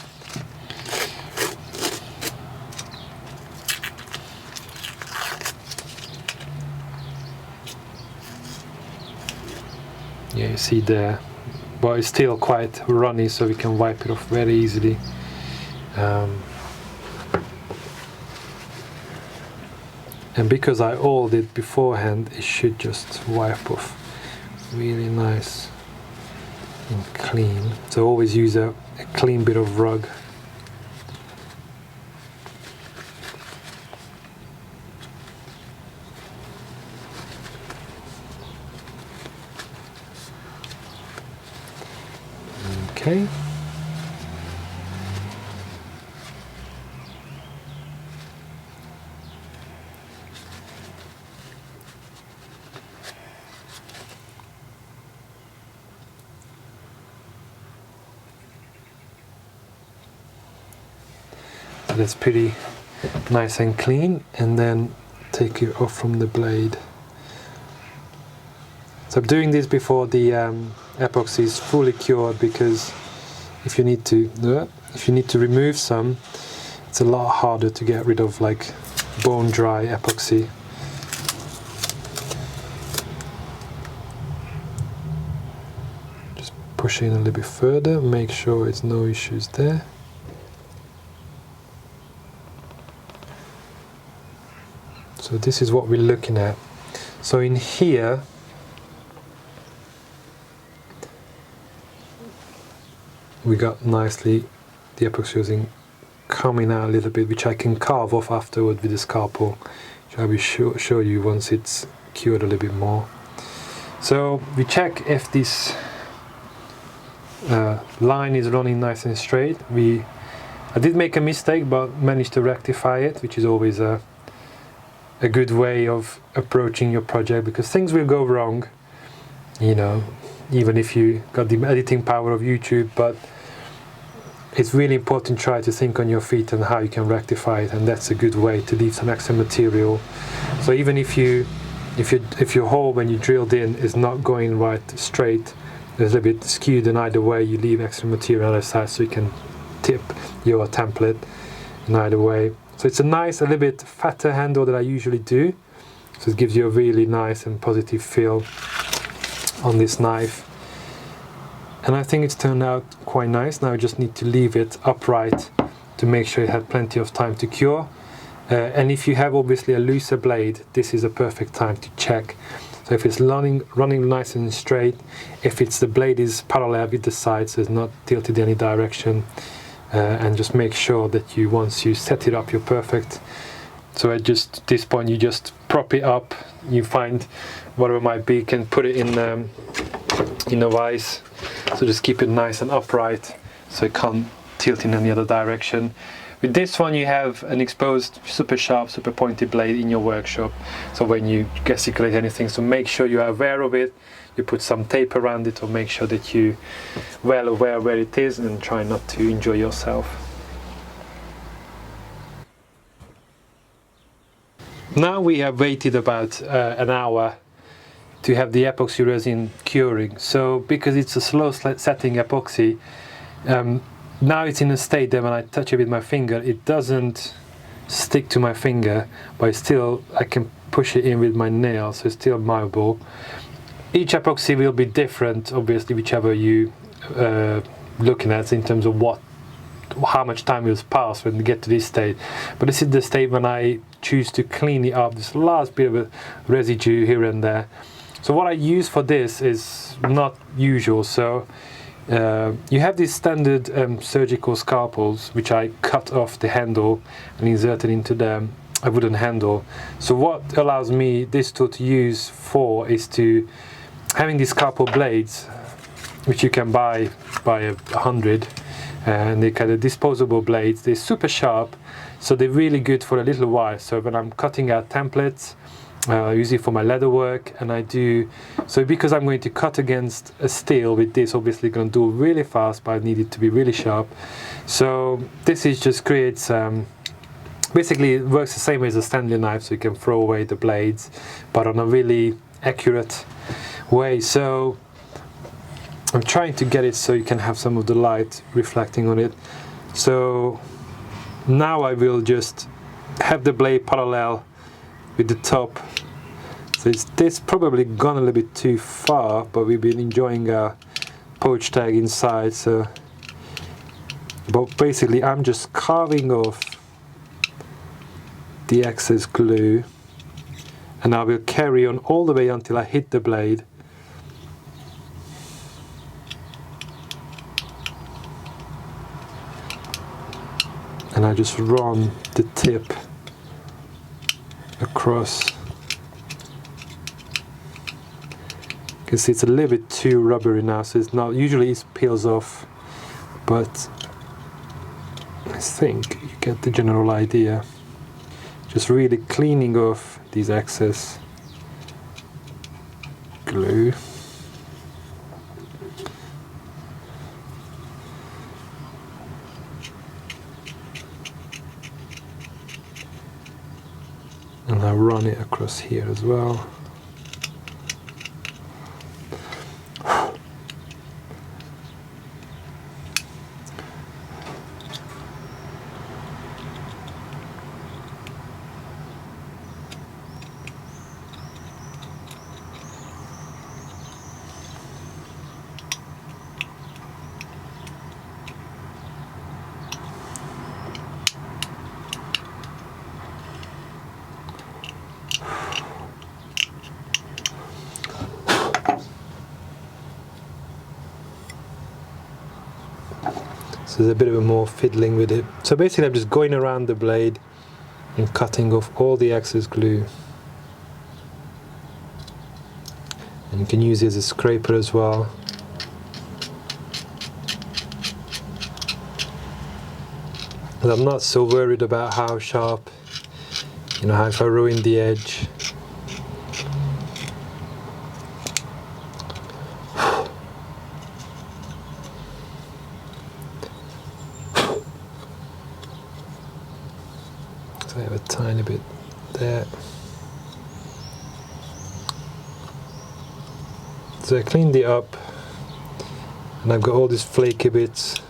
Yeah, you see there, but it's still quite runny, so we can wipe it off very easily. And because I oiled it beforehand, it should just wipe off really nice and clean. So always use a clean bit of rug. Okay. That's pretty nice and clean, and then take it off from the blade. So I'm doing this before the epoxy is fully cured, because if you need to remove some, it's a lot harder to get rid of like bone dry epoxy. Just push in a little bit further, make sure it's no issues there. So this is what we're looking at. So in here, we got nicely the epoxy resin coming out a little bit, which I can carve off afterward with the scalpel, which I will show you once it's cured a little bit more. So we check if this line is running nice and straight. I did make a mistake, but managed to rectify it, which is always a good way of approaching your project, because things will go wrong, you know, even if you got the editing power of YouTube. But it's really important to try to think on your feet and how you can rectify it, and that's a good way to leave some extra material. So even if your hole when you drilled in is not going right straight, there's a bit skewed in either way, you leave extra material on the side so you can tip your template in either way. So it's a little bit fatter handle that I usually do, so it gives you a really nice and positive feel on this knife. And I think it's turned out quite nice. Now I just need to leave it upright to make sure it had plenty of time to cure. And if you have obviously a looser blade, this is a perfect time to check. So if it's running nice and straight, if the blade is parallel with the sides, so it's not tilted in any direction, and just make sure that once you set it up, you're perfect. So at this point, you just prop it up. You find whatever it might be, you can put it in a vise. So just keep it nice and upright, so it can't tilt in any other direction. With this one, you have an exposed, super sharp, super pointy blade in your workshop. So when you gesticulate anything, so make sure you are aware of it. You put some tape around it, or make sure that you're well aware where it is, and try not to injure yourself. Now we have waited about an hour to have the epoxy resin curing. So because it's a slow setting epoxy, now it's in a state that when I touch it with my finger, it doesn't stick to my finger, but still I can push it in with my nail, so it's still malleable. Each epoxy will be different, obviously, whichever you looking at in terms of what how much time will pass when we get to this state. But this is the state when I choose to clean it up. This last bit of a residue here and there. So what I use for this is not usual. So you have these standard surgical scalpels, which I cut off the handle and inserted into a wooden handle. So what allows me this tool to use for is to having these scalpel blades, which you can buy by 100, and they're kind of disposable blades. They're super sharp, so they're really good for a little while. So when I'm cutting out templates, usually for my leather work, and I do so because I'm going to cut against a steel with this, obviously going to do it really fast, but I need it to be really sharp. So this is just creates basically it works the same way as a Stanley knife, so you can throw away the blades, but on a really accurate way. So I'm trying to get it so you can have some of the light reflecting on it. So now I will just have the blade parallel with the top. So this probably gone a little bit too far, but we've been enjoying our poach tag inside. So, but basically I'm just carving off the excess glue, and I will carry on all the way until I hit the blade. And I just run the tip across. You can see it's a little bit too rubbery now, so it's not, usually it peels off, but I think you get the general idea. Just really cleaning off these excess glue. And I run it across here as well. So there's a bit of a more fiddling with it. So basically I'm just going around the blade and cutting off all the excess glue. And you can use it as a scraper as well. And I'm not so worried about how sharp, you know, how if I ruin the edge. I have a tiny bit there. So I cleaned it up, and I've got all these flaky bits.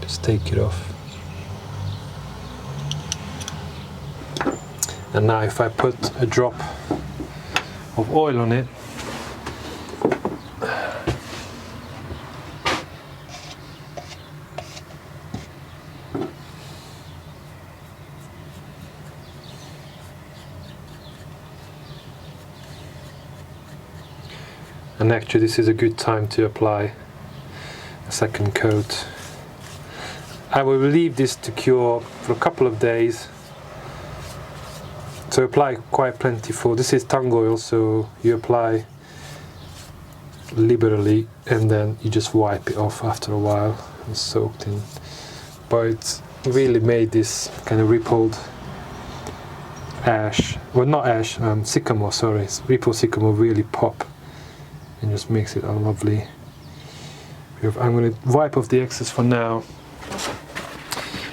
Just take it off. And now if I put a drop of oil on it, and actually this is a good time to apply a second coat. I will leave this to cure for a couple of days. So apply quite plentiful. This is tung oil, so you apply liberally and then you just wipe it off after a while. It's soaked in. But it's really made this kind of rippled ash, well not ash, sycamore, sorry. Rippled sycamore really pop and just makes it a lovely. I'm going to wipe off the excess for now,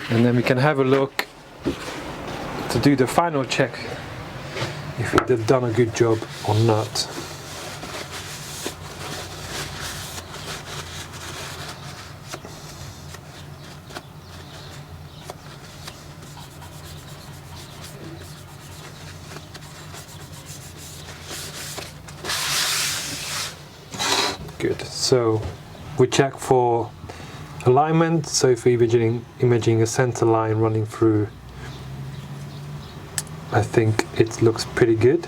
and then we can have a look to do the final check if they've done a good job or not. Good. So We check for alignment, so if we're imaging a center line running through, I think it looks pretty good.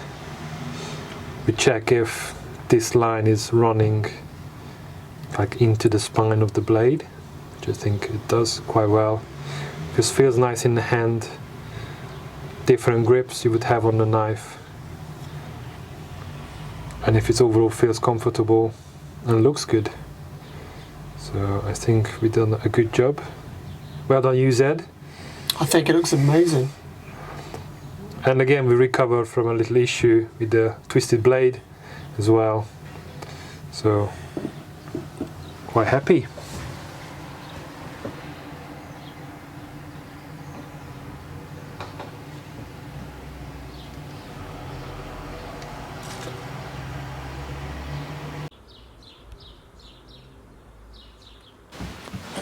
We check if this line is running like into the spine of the blade, which I think it does quite well. This feels nice in the hand. Different grips you would have on the knife, and if it overall feels comfortable and looks good. So I think we've done a good job. Well done you, Zed. I think it looks amazing. And again, we recovered from a little issue with the twisted blade as well. So quite happy.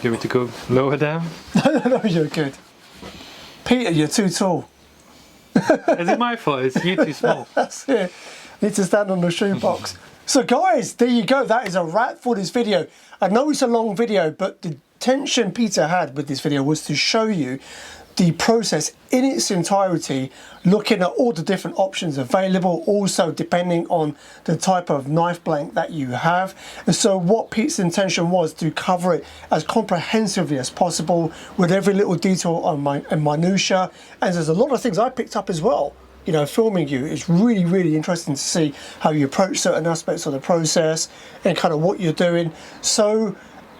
You want me to go lower down? No, you're good. Peter, you're too tall. Is it my fault? It's you too small. That's it. Need to stand on the shoebox. So guys, there you go. That is a wrap for this video. I know it's a long video, but the intention Peter had with this video was to show you the process in its entirety, looking at all the different options available, also depending on the type of knife blank that you have. And so what Pete's intention was to cover it as comprehensively as possible with every little detail and minutia. And there's a lot of things I picked up as well. You know, filming you, it's really, really interesting to see how you approach certain aspects of the process and kind of what you're doing. So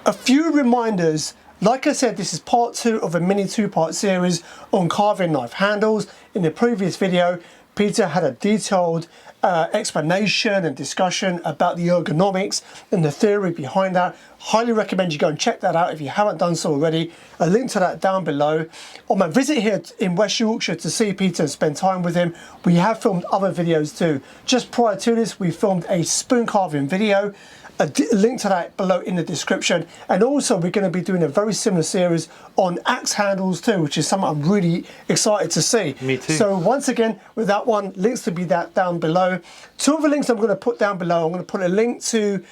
a few reminders. Like I said, this is part 2 of a mini 2-part series on carving knife handles. In the previous video, Peter had a detailed explanation and discussion about the ergonomics and the theory behind that. Highly recommend you go and check that out if you haven't done so already. A link to that down below. On my visit here in West Yorkshire to see Peter and spend time with him, we have filmed other videos too. Just prior to this, we filmed a spoon carving video. A link to that below in the description, and also we're going to be doing a very similar series on axe handles too, which is something I'm really excited to see. Me too. So once again, with that one, links to be that down below. 2 other links I'm going to put down below. I'm going to put a link to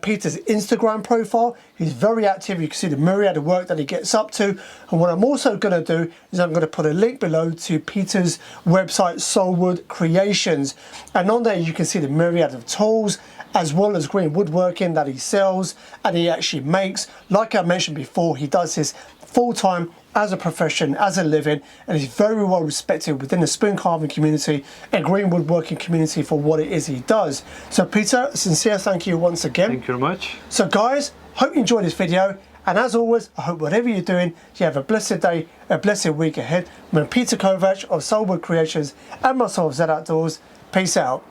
Peter's Instagram profile. He's very active. You can see the myriad of work that he gets up to. And what I'm also going to do is I'm going to put a link below to Peter's website, Soulwood Creations, and on there you can see the myriad of tools as well as green woodworking that he sells and he actually makes. Like I mentioned before, he does this full-time as a profession, as a living, and he's very well respected within the spoon carving community and green woodworking community for what it is he does. So Peter, a sincere thank you once again. Thank you very much. So guys, hope you enjoyed this video, and as always, I hope whatever you're doing, you have a blessed day, a blessed week ahead. I'm Peter Kovacs of Soulwood Creations and myself, Zed Outdoors. Peace out.